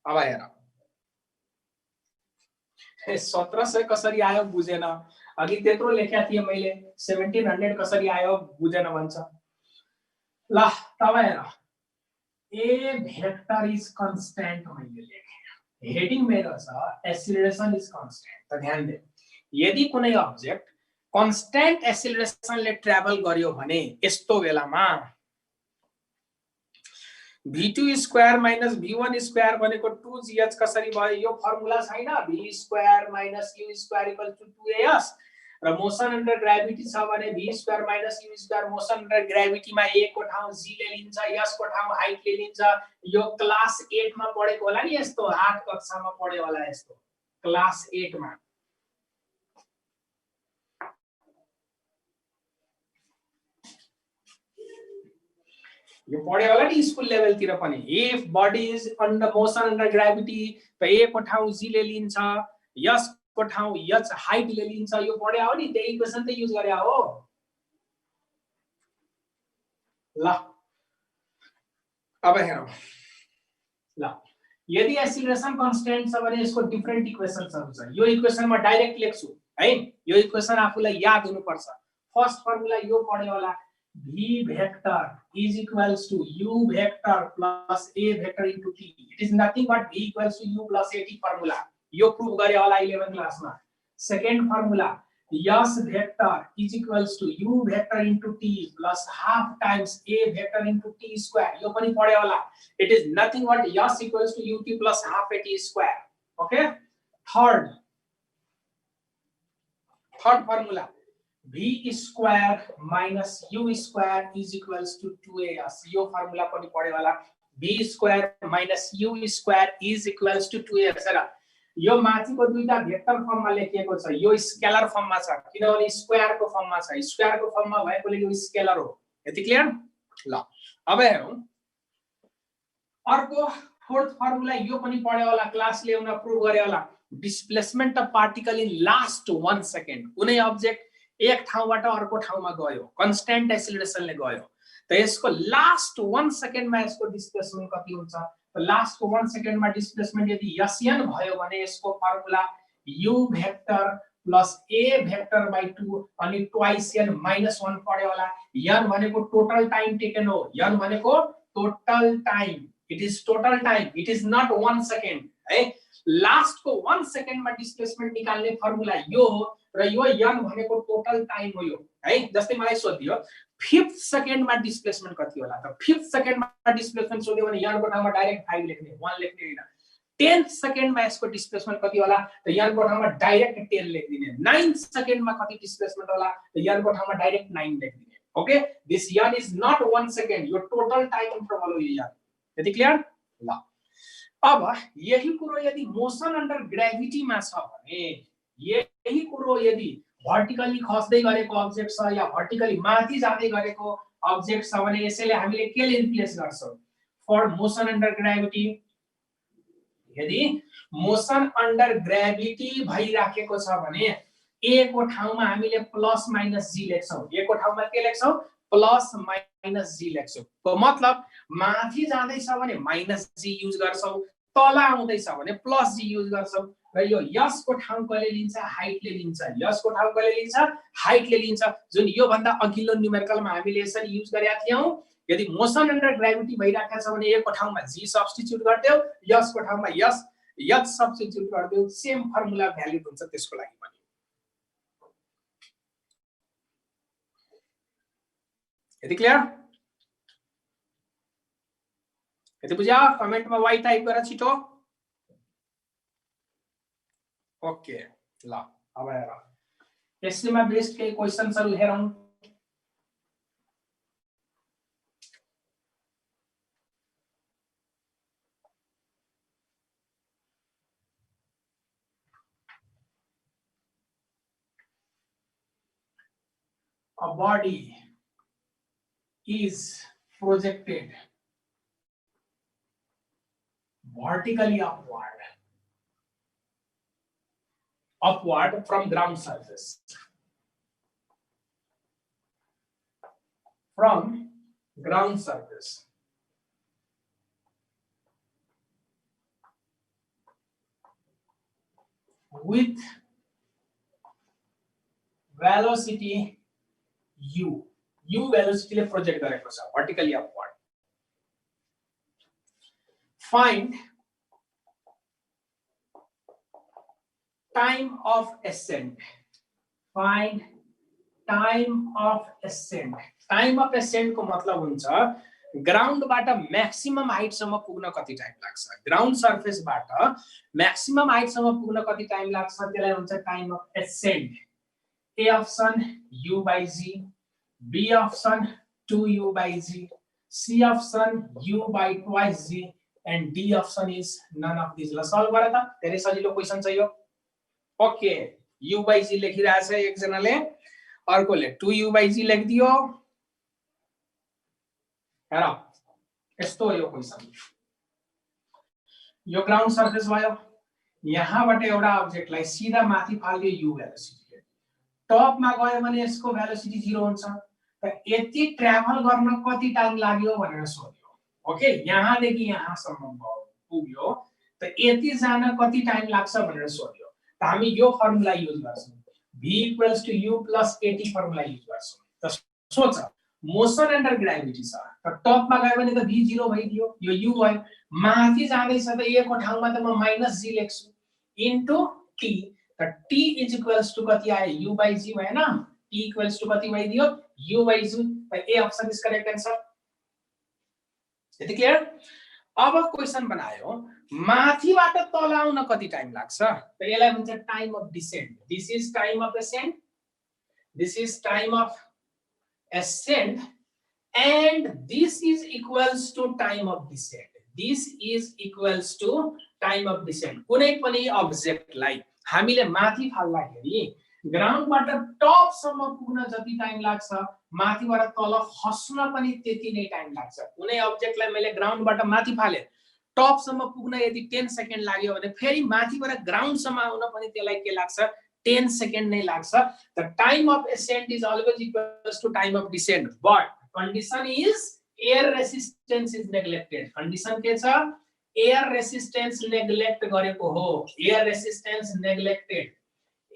अब हेर 1700 कसरी आयो बुझेन, अघि त्यत्रो लेखेको थिए मैले, 1700 कसरी आयो बुझेन भन्छ। ल तब हेर ए भेक्टर इज कन्स्ट्यान्ट मैले लेखे, हेडिङ मेरो छ एक्सिलरेसन इज कन्स्ट्यान्ट। त ध्यान दे, यदि कुनै अब्जेक्ट कन्स्ट्यान्ट एक्सिलरेसनले ट्राभल गर्यो भने यस्तो बेलामा v2 square minus v1 square भनेको 2gh कसरी भयो यो फर्मुला छैन v square minus u square equal to 2as र मोसन अन्डर ग्रेभिटी छ भने v square minus u square motion under gravity मा a को ठाउँ g ले लिन्छ s को ठाउँ हाइट ले लिन्छ यो क्लास 8 मा पढेको होला नि यस्तो 8 कक्षामा पढ्यो होला यस्तो क्लास 8 मा यो पढ्यो होला नि स्कुल लेभल तिर पनि if body is under motion under gravity त a को ठाउँ g ले लिन्छ s को ठाउँ h हाइट ले लिन्छ यो पढ्या हो नि त्यही इक्वेसन त युज गर्या हो ल अब हेरौं ल यदि एक्सिलरेशन कांस्टेंट छ भने यसको डिफरेंट इक्वेशन्सहरु छ यो इक्वेसनमा डाइरेक्ट लेख्छु है यो इक्वेसन आफुलाई याद हुनु पर्छ फर्स्ट फर्मुला यो पढ्यो होला v vector is equals to u vector plus a vector into t it is nothing but v equals to u plus at formula यो प्रूफ गरे होला 11 क्लासमा second formula s vector is equals to u vector into t plus half times a vector into t square यो पनि पढ्यो होला it is nothing but s equals to ut plus half at square okay third formula v square minus u square is equals to 2as यो formula पनि पढ्यो होला v square minus u square is equals to 2as र यो माथिको दुईटा vector फर्ममा लेखिएको छ यो स्केलर फर्ममा छ किनभने स्क्वायर को फर्ममा छ स्क्वायर को फर्ममा भएकोले यो स्केलर हो यति क्लियर ल अब हेरौं अर्को फोर्थ फर्मुला यो पनि पढ्यो होला क्लास ल्याउन प्रुभ गरे होला displacement of particle in last 1 second कुनै अब्जेक्ट एक ठाउँबाट अर्को ठाउँमा गयो कन्स्टेन्ट एक्सिलरेसनले गयो त यसको लास्ट 1 सेकेन्डमा यसको डिस्प्लेसमेन्ट कति हुन्छ त लास्ट को 1 सेकेन्डमा डिस्प्लेसमेन्ट यदि sn भयो भने यसको formula u vector plus a vector by 2 अनि ट्वाइस n माइनस 1 पढ्यो होला n भनेको टोटल टाइम टेकन हो n भनेको total time it is total time it is not 1 second है लास्ट को 1 सेकेन्डमा डिस्प्लेसमेन्ट निकाल्ने फर्मुला यो हो र यो n भनेको टोटल टाइम हो यो है जस्तै मलाई सोधियो 5th सेकेन्डमा डिस्प्लेसमेन्ट कति होला त 5th सेकेन्डमा डिस्प्लेसमेन्ट सोध्यो भने n को ठाउँमा डाइरेक्ट 5 लेख्ने 1 लेख्ने हैन 10th सेकेन्डमा यसको डिस्प्लेसमेन्ट कति होला त n को ठाउँमा डाइरेक्ट 10 लेख्दिने 9th सेकेन्डमा कति डिस्प्लेसमेन्ट होला त n को ठाउँमा डाइरेक्ट 9 लेख्दिने okay this n is not 1 second यो टोटल टाइम इन्टरभल हो यो यति क्लियर ल अब यही कुरो यदि मोसन अन्डर ग्रेभिटी मा छ भने यही कुरो यदि भर्टिकली खस्दै गरेको अब्जेक्ट छ या भर्टिकली माथि जाँदै गरेको अब्जेक्ट छ भने यसैले हामीले के रिप्लेस गर्छौं फर मोसन अन्डर ग्रेभिटी यदि मोसन अन्डर ग्रेभिटी भइराखेको छ भने a को ठाउँमा हामीले प्लस माइनस g लेख्छौं a को ठाउँमा के लेख्छौं प्लस माइनस g लेख्छौं को मतलब माथि जाँदै छ भने माइनस g युज गर्छौं तल आउँदै छ भने प्लस g युज गर्छौं र यो s को ठाउँ कले लिन्छ हाइट ले लिन्छ s को ठाउँ कले लिन्छ हाइट ले लिन्छ जुन यो भन्दा अघिल्लो न्यूमेरिकलमा हामीले यसरी युज गरेका थियौं यदि मोसन अन्डर ग्रेभिटी भइराखेको छ भने a को ठाउँमा g सब्स्टिट्युट गर्दियौ s को ठाउँमा h सब्स्टिट्युट गर्दियौ सेम फर्मुला भ्यालिड हुन्छ त्यसको लागि पनि यति क्लियर यति बुझ्या कमेन्टमा y टाइप गरेर छिटो ओके ल अब हेरौं यसैमा बेस्ड केही क्वेशन्सहरु हेरौं a body is projected vertically upward from ground surface with velocity u velocity ले प्रोजेक्ट गरेको छ vertically upward find time of ascent को मतलब हुन्छ ग्राउन्डबाट म्याक्सिमम हाइटसम्म पुग्न कति टाइम लाग्छ, ग्राउन्ड सर्फेसबाट म्याक्सिमम हाइटसम्म पुग्न कति टाइम लाग्छ, त्यसलाई हुन्छ time of accent. A option u by g, b option 2u by g, c option u by twice g and d option is none of these। ल solve गर त, धेरै सजिलो क्वेशन छ यो। ओके u by g लेखिरहेछ एकजनाले, अर्कोले 2u by g लेखिदियो। हेर यस्तो हो यो क्वेशन, यो ग्राउन्ड सर्फेस भयो, यहाँबाट एउटा अब्जेक्टलाई सिधा माथि फाल्यो u भेलोसिटी, टपमा गयो भने यसको भेलोसिटी 0 हुन्छ, त यति ट्राभल गर्न कति टाइम लाग्यो भनेर सोध्यो। ओके यहाँदेखि यहाँसम्म पुग्यो त यति जान कति टाइम लाग्छ भनेर सोध्यो, त हामी यो फर्मुला युज गर्छौं, v equals to u plus at formula use गर्छौं। त सोच मोसन अन्डर ग्राभिटी छ, त टपमा गयो भने त v 0 भइदियो, यो u भयो, माथि जाँदैछ त a को ठाउँमा त म माइनस g लेख्छु इन्टु t, त t इज इक्वल्स टु कति आयो u by g भएन, t इक्वल्स टु कति भइदियो u by g, त a option is correct answer. यति क्लियर। अब क्वेशन बनायो माथिबाट तल आउन कति टाइम लाग्छ, त यसलाई भन्छ time of decent. This is time of accent, this is time of ascent and this is equals to time of descent, this is equals to time of descent। कुनै पनि अब्जेक्टलाई हामीले माथि फाल्दाखेरि ग्राउन्डबाट टप सम्म पुग्न जति टाइम लाग्छ, माथिबाट तल खस्न पनि त्यति नै टाइम लाग्छ। कुनै अब्जेक्टलाई मैले ग्राउन्डबाट माथि फाले, टप सम्म पुग्न यदि 10 सेकेन्ड लाग्यो भने फेरि माथिबाट ग्राउन्ड सम्म आउन पनि त्यसलाई के लाग्छ, 10 सेकेन्ड नै लाग्छ। The time of ascent is always equals to time of descent, but condition is air resistance is neglected। condition के छ, air resistance neglect गरेको हो, air resistance neglected,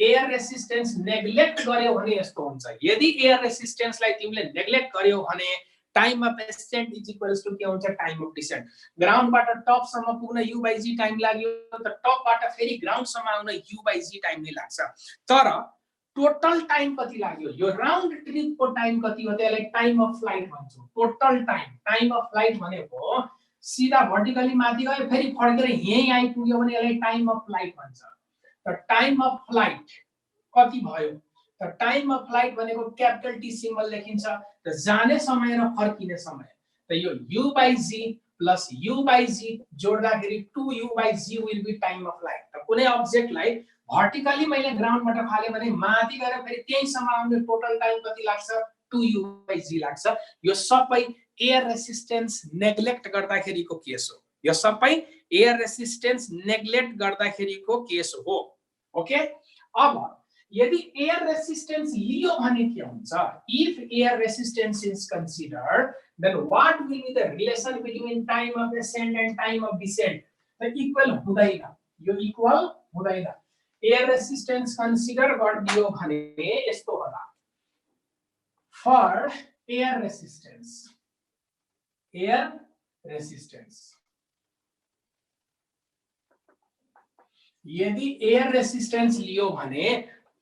air resistance neglect गर्यो भने यस्तो हुन्छ, यदि air resistance लाई तिमीले neglect गर्यो भने time of ascent is equals to के हुन्छ, टाइम अफ डिसेन्ट। ग्राउन्डबाट टप सम्म पुग्न u by g टाइम लाग्यो, त टपबाट फेरि ग्राउन्ड सम्म आउन u by g टाइम नै लाग्छ, तर टोटल टाइम कति लाग्यो, यो राउन्ड ट्रिपको टाइम कति हो, त्यसलाई टाइम अफ फ्लाइट भन्छौं। Total time, time of flight भनेको सिधा भर्टिकली माथि गयो फेरि फर्केर यही आइपुग्यो भने यसलाई टाइम अफ फ्लाइट भन्छ। त टाइम अफ फ्लाइट कति भयो, त टाइम अफ फ्लाइट भनेको क्यापिटल टी सिम्बल लेखिन्छ, त जाने समय र फर्किने समय, त यो u by g plus u by g जोड्दाखेरि 2u by g will be time of flight. त कुनै अब्जेक्टलाई भर्टिकली मैले ग्राउन्डबाट फाले भने माथि गएर फेरि त्यही सम्म आउने टोटल टाइम कति लाग्छ, 2u by g लाग्छ। यो सबै एयर रेसिस्टेन्स नेग्लेक्ट गर्दाखेरिको केस हो, यो सबै एयर रेसिस्टेन्स नेग्लेक्ट गर्दाखेरिको केस हो। ओके अब यदि एयर रेसिस्टेन्स लियो भने के हुन्छ, if air resistance is considered then what will be the relation between time of ascent and time of descent, त इक्वल हुँदैन, यो इक्वल हुँदैन। एयर रेसिस्टेन्स कन्सिडर गरिदियो भने यस्तो होला, फर एयर रेसिस्टेन्स यदि एयर रेसिस्टेन्स लियो भने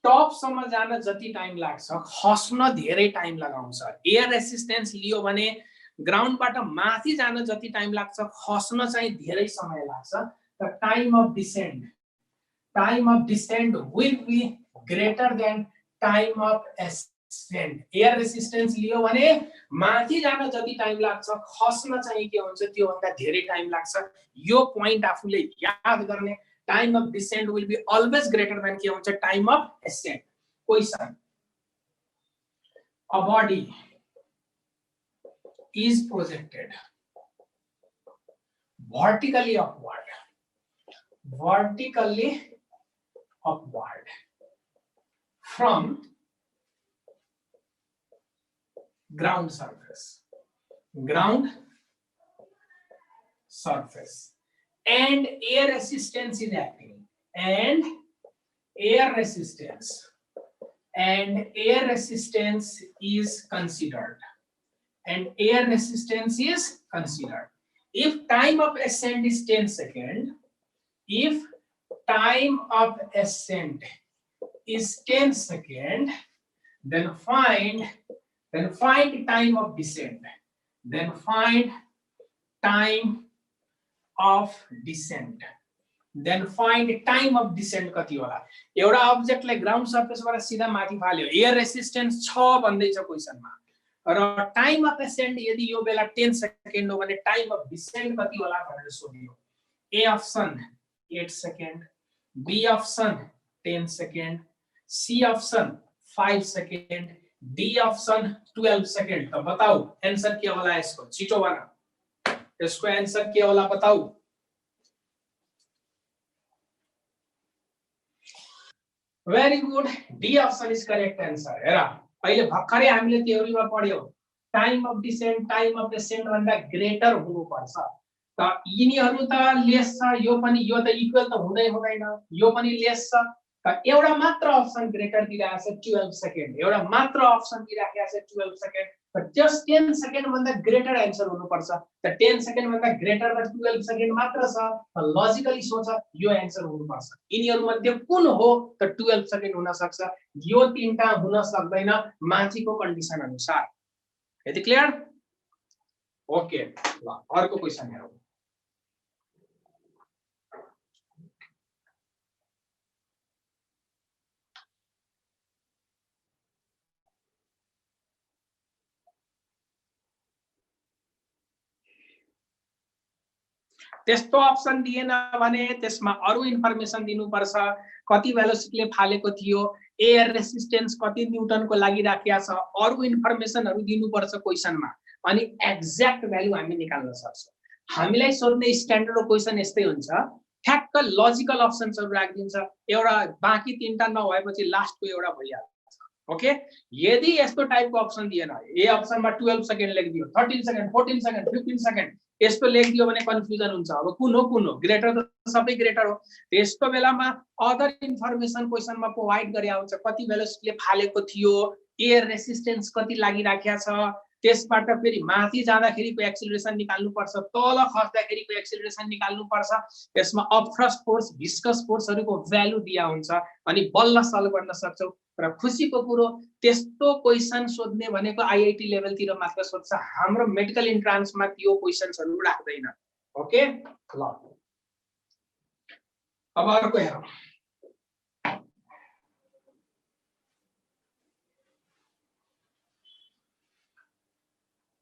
टप सम्म जान जति टाइम लाग्छ खस्न धेरै टाइम लगाउँछ। एयर रेसिस्टेन्स लियो भने ग्राउन्डबाट माथि जान जति टाइम लाग्छ खस्न चाहिँ धेरै समय लाग्छ। त time of descent will be greater than time of ascent. Air resistance लियो भने माथि जान जति टाइम लाग्छ खस्न चाहिँ के हुन्छ त्यो भन्दा धेरै टाइम लाग्छ। यो पोइन्ट आफूले याद गर्ने, time of descent will be always greater than के हुन्छ time of ascent। Question, a body is projected vertically upward from ground surface and air resistance is acting, and air resistance is considered, if time of ascent is 10 seconds, then find time of descent, then find time of descent. Then find time of descent कति होला? एउटा अब्जेक्टलाई ground सर्फेसबाट सिधा माथि फाल्यो, air resistance 6 भन्दै छ क्वेशनमा, र time of accent यदि यो बेला 10 सेकेन्ड हो भने टाइम अफ डिसेन्ट कति होला भनेर सोधियो। A option 8 second, B option 10 second, C option 5 second, D option 12 second. त बताऊ आन्सर के होला यसको? छिटो भन, यसको आन्सर के होला बताऊ? Very good. D option is correct answer. हेर, अहिले भर्खरै हामीले थ्योरीमा पढ्यो, time of decent time of accent भन्दा ग्रेटर हुनुपर्छ। त यिनीहरु त लेस छ, यो पनि, यो त इक्वल त हुँदैन, यो पनि लेस छ। त एउटा मात्र अप्सन ग्रेटर दिइराछ 12 सेकेन्ड, एउटा मात्र अप्सन दिइराखेको छ 12 सेकेन्ड। त जस्ट 10 सेकेन्ड भन्दा ग्रेटर आन्सर हुनुपर्छ। त 10 सेकेन्ड भन्दा ग्रेटर र 12 सेकेन्ड मात्र छ। त लजिकली सोच, यो आन्सर हुनुपर्छ। यिनीहरु मध्ये कुन हो? त 12 सेकेन्ड हुन सक्छ, यो तीनटा हुन सक्दैन माथिको कन्डिसन अनुसार। यति क्लियर? ओके, ल अर्को क्वेशन हेरौँ। त्यस्तो अप्सन दिएन भने त्यसमा अरु इन्फर्मेसन दिनुपर्छ। कति भेलोसिटीले फालेको थियो, एयर रेसिस्टेन्स कति न्यूटनको लागि राखिया छ, अरु इन्फर्मेसनहरु दिनुपर्छ क्वेशनमा। अनि एक्ज्याक्ट भ्यालु हामी निकाल्न सक्छौं। हामीलाई सोध्ने स्ट्यान्डर्ड क्वेशन यस्तै हुन्छ, ठ्याक्क लजिकल अप्सन्सहरु राखिदिन्छ, एउटा बाँकी तीनटा नभएपछि लास्टको एउटा भइहाल्छ। ओके, यदि यस्तो टाइपको अप्सन दिएन, ए अप्सनमा 12 सेकेन्ड लेखिदियो, 13 सेकेन्ड, 14 सेकेन्ड, 15 सेकेन्ड यस्तो लेखिदियो भने कन्फ्युजन हुन्छ। अब कुन हो? ग्रेटर त सबै ग्रेटर हो। त्यस्तो बेलामा अदर इन्फर्मेसन क्वेशनमा प्रोवाइड गरे हुन्छ, कति भेलोसिटीले फालेको थियो, एयर रेसिस्टेन्स कति लागि राखेको छ, त्यसबाट फेरि माथि जाँदाखेरिको एक्सिलरेसन निकाल्नु पर्छ, तल खस्दाखेरिको एक्सिलरेसन निकाल्नु पर्छ, त्यसमा अपथ्रस्ट फोर्स, भिस्कस फोर्सहरुको भ्यालु दिया हुन्छ, अनि बल्ल सल्भ गर्न सक्छौ। र खुसीको कुरो, त्यस्तो क्वेशन सोध्ने भनेको आईआईटी लेभलतिर मात्र सोध्छ, हाम्रो मेडिकल इन्ट्रान्समा त्यो क्वेशन्सहरु राख्दैन। ओके, ल अब अर्को हेरौँ।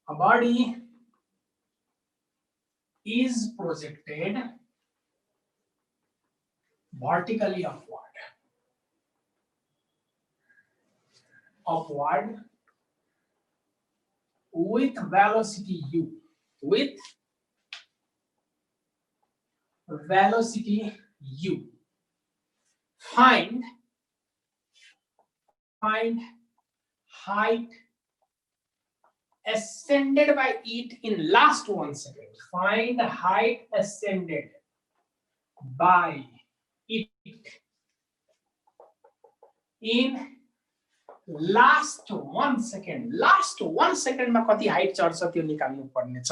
A body is projected vertically upward with velocity u, with velocity u. Find height ascended by it in last 1 second. Find the height ascended by it in last 1 second. Last 1 second मा कति height चढ्छ त्यो निकाल्नु पर्ने छ।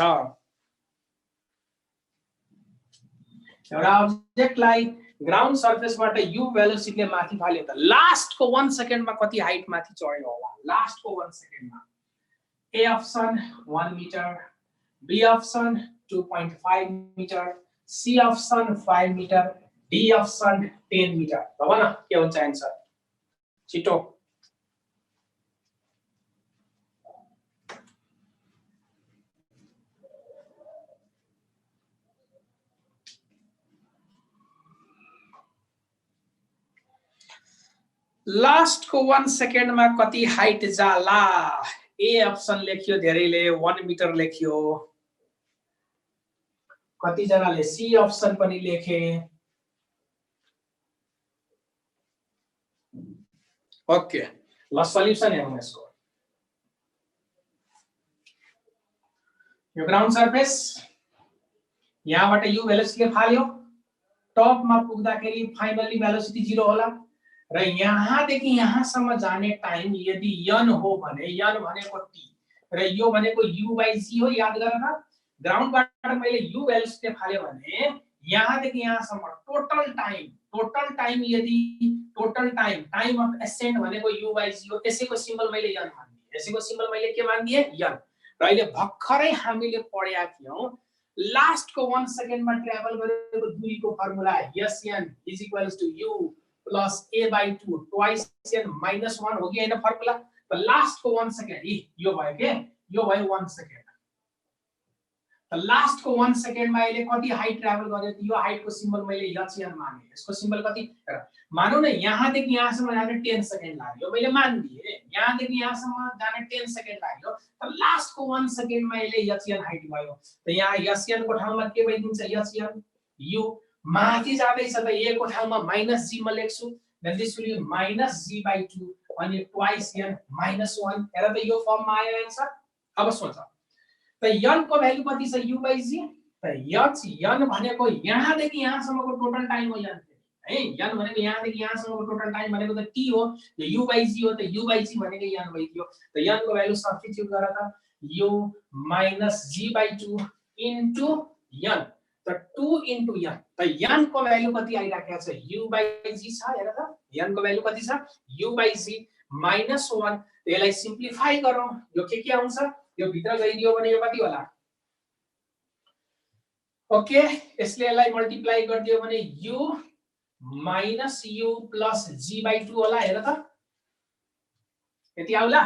एउटा अब्जेक्टलाई ground सर्फेसबाट you भेलोसिटीले माथि फाल्यो त लास्टको 1 सेकेन्ड मा कति हाइट माथि चढ्यो होला? लास्टको 1 सेकेन्ड मा A option 1 meter, B option 2.5 meter, C option 5 meter, D option 10 meter. ल भन के हुन्छ आन्सर? छिटो। लास्टको 1 सेकेन्ड मा कति हाइट जाला? ए अप्सन लेखियो धेरैले, 1 मिटर लेखियो, कति जनाले सी अप्सन पनि लेखे। ओके, ल सल्युसन हेरौँ यसको। यो ग्राउन्ड सर्फेस, यहाँबाट यु भेलोसिटीले फाल्यो, टपमा पुग्दाखेरि फाइनली भेलोसिटी 0 होला, र यहाँदेखि यहाँसम्म जाने टाइम यदि n हो भने, n भनेको t र यो भनेको u/g हो। याद गर न, ग्राउन्डबाट मैले u भेलोसिटी फाल्यो भने यहाँदेखि यहाँसम्म टोटल टाइम यदि टोटल टाइम अफ एसेन्ट भनेको u/g हो। यसैको सिम्बल मैले n मानिदिए, यसैको सिम्बल मैले के मानिदिए? n। र अहिले भर्खरै हामीले पढेका थियौं लास्टको 1 सेकेन्डमा ट्राभल गरेको दूरीको formula Sn is equals to u plus a/2 twice n minus 1 हो कि हैन फर्मुला। त लास्टको 1 सेकेन्ड यो भयो के, यो भयो 1 सेकेन्ड। त लास्टको 1 सेकेन्डमा अहिले कति हाइट ट्राभल गर्यो? यो हाइटको सिम्बल मैले Hn माने। यसको सिम्बल कति? मानौ न यहाँदेखि यहाँसम्म जान 10 सेकेन्ड लाग्यो, मैले मानिदिए। यहाँदेखि यहाँसम्म जान 10 सेकेन्ड लाग्यो। त लास्टको 1 सेकेन्डमा अहिले Hn हाइट भयो। त यहाँ Hn को ठाउँमा के भइदिन्छ? Hn u माथि जाँदैछ त a को ठाउँमा -g म लेख्छु। then this will be -g/2 अनि twice n -1। हेर त यो फर्ममा आयो आन्सर। अब सोच त n को भ्यालु कति छ? u/g। त n भनेको यहाँदेखि यहाँसम्मको टोटल टाइम हो यार है। n भनेको यहाँदेखि यहाँसम्मको टोटल टाइम भनेको त t हो, यो u/g हो। त u/g भनेको n भइदियो। त n को भ्यालु सब्स्टिट्युट गर त u -g/2 इन्टु n। त 2 इन्टु n। त n को भ्यालु कति आइराखेको छ? u/g छ। हेर त n को भ्यालु कति छ? u/g -1। यसलाई सिम्प्लिफाई गरौँ। यो के आउँछ? यो भित्र गइदियो भने यो कति होला? ओके, यसले यसलाई मल्टिप्लाई गरिदियो भने u minus u plus g/2 होला। हेर त यति आउला।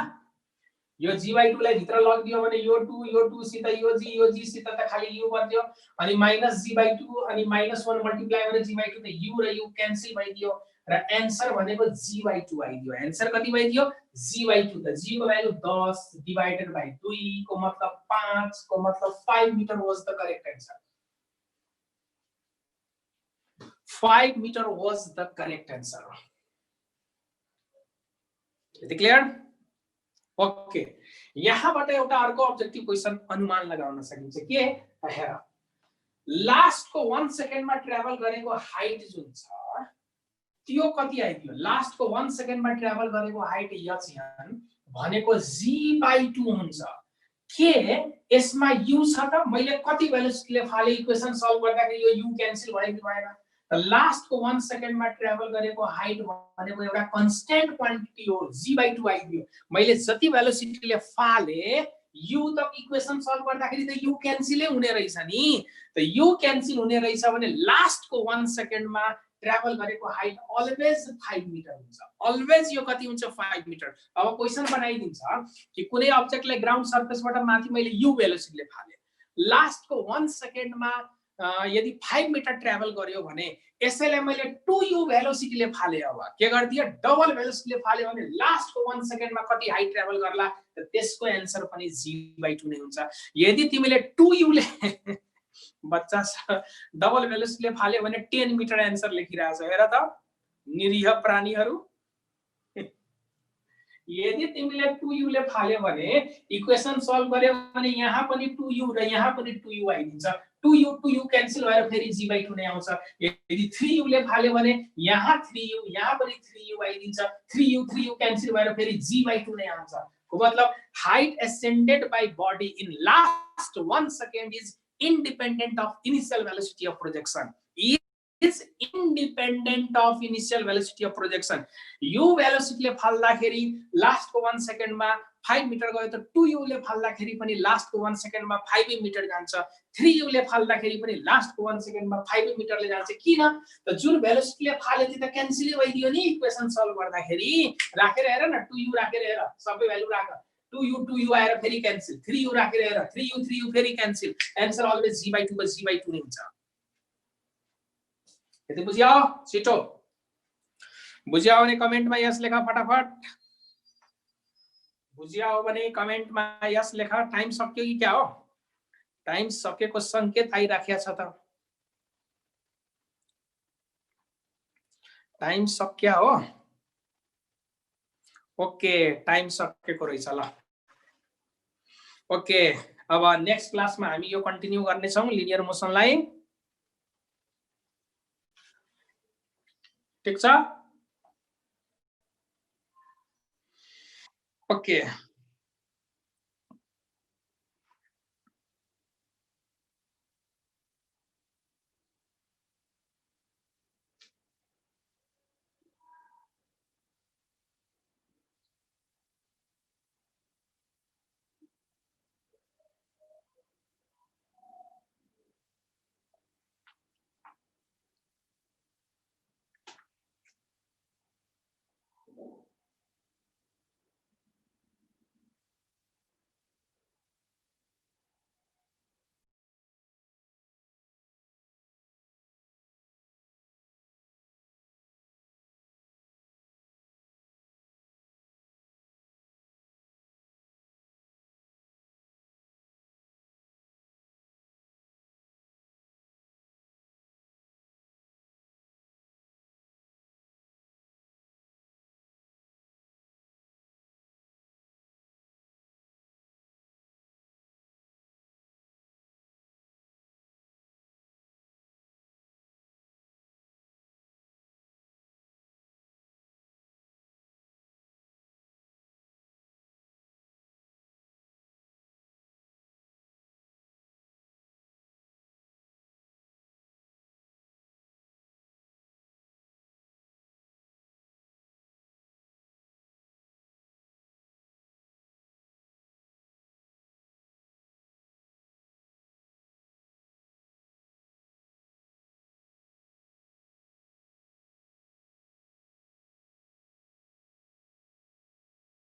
यो g/2 लाई भित्र लगिदियो भने यो 2 सित यो g सित त खाली u बन्यो। अनि माइनस g/2 अनि -1 मल्टिप्लाई गरेर g/2 त u र u क्यान्सल भइदियो र आन्सर भनेको g/2 आइदियो। आन्सर कति भइदियो? g/2। त g को भ्यालु 10 डिवाइडेड बाइ 2 को मतलब 5 को मतलब 5 metre was the correct answer. 5 meter was the correct answer. Is it clear? Okay, यहाँबाट एउटा अर्को अब्जेक्टिभ क्वेशन अनुमान लगाउन सकिन्छ। के हेर, लास्टको 1 सेकेन्डमा ट्राभल गरेको हाइट जुन छ त्यो कति आइदियो? लास्टको 1 सेकेन्डमा ट्राभल गरेको हाइट Hn भनेको g/2 हुन्छ। के यसमा u छ त? मैले कति भेलोसिटीले फाले इक्वेसन सल्भ गर्दाखेरि यो u क्यान्सल भयो कि भएन? लास्टको 1 सेकेन्डमा ट्राभल गरेको हाइट भनेको एउटा कन्स्टेन्ट क्वान्टिटी हो, g/2 आइदियो। मैले जति भेलोसिटीले फाले u त इक्वेसन सल्भ गर्दाखेरि त u क्यान्सलै हुने रहेछ नि। त u क्यान्सल हुने रहेछ भने लास्टको 1 सेकेन्डमा ट्राभल गरेको हाइट अलवेज 5 मिटर हुन्छ। अलवेज यो कति हुन्छ? 5 मिटर। अब क्वेशन बनाइदिन्छ कि कुनै अब्जेक्टलाई ग्राउन्ड सर्फेसबाट माथि मैले u भेलोसिटीले फाले, लास्टको 1 सेकेन्डमा यदि 5 मिटर ट्राभल गर्यो भने यसैलाई मैले 2u भेलोसिटीले फाले। अब के गर्दियो? डबल भेलोसिटीले फाल्यो भने लास्टको 1 सेकेन्डमा कति हाइट ट्राभल गर्ला? त त्यसको आन्सर पनि g/2 नै हुन्छ। यदि तिमीले 2u ले बच्चा डबल भेलोसिटीले फाल्यो भने 10 मिटर आन्सर लेखिरहेछ। हेर त निरीह प्राणीहरू। यदि तिमीले 2u ले फाल्यो भने इक्वेसन सल्भ गर्यो भने यहाँ पनि 2u र यहाँ पनि 2u आइदिन्छ। 2u क्यान्सल भएर फेरि g/2 नै आउँछ। यदि 3u ले फाल्यो भने यहाँ 3u यहाँ पनि 3u आइदिन्छ। 3u क्यान्सल भएर फेरि g/2 नै आउँछ। को मतलब height ascended by body in last 1 second is independent of initial velocity of projection. Is independent of initial velocity of projection. u velocity ले फाल्दाखेरि लास्टको 1 सेकेन्डमा 5 मिटर गयो त 2u ले फाल्दाखेरि पनि लास्टको 1 सेकेन्डमा 5 मिटर जान्छ। 3u ले फाल्दाखेरि पनि लास्टको 1 सेकेन्डमा 5 मिटरले जान्छ। किन? त जुन भेलोसिटीले फाले त्यो त क्यान्सल भइदियो नि इक्वेसन सल्भ गर्दाखेरि। राखेर हेर न, 2u राखेर हेर, सबै भ्यालु राख। 2u आएर फेरि क्यान्सल, 3u राखेर हेर, 3u फेरि क्यान्सल। आन्सर अलवेज g/2 को g/2 नै हुन्छ। यति बुझ्यो? छिटो बुझ्यो भने कमेन्टमा यस लेख फटाफट। बुझ्यो भने कमेन्टमा यस लेख। टाइम सक्यो कि क्या हो? टाइम सकेको संकेत आइराखेको छ त। टाइम सक्या हो? ओके, टाइम सकेको रहेछ ल। ओके, अब नेक्स्ट क्लासमा हामी यो कन्टिन्यू गर्ने छौं लिनियर मोसनलाई। ठीक छ? ओके।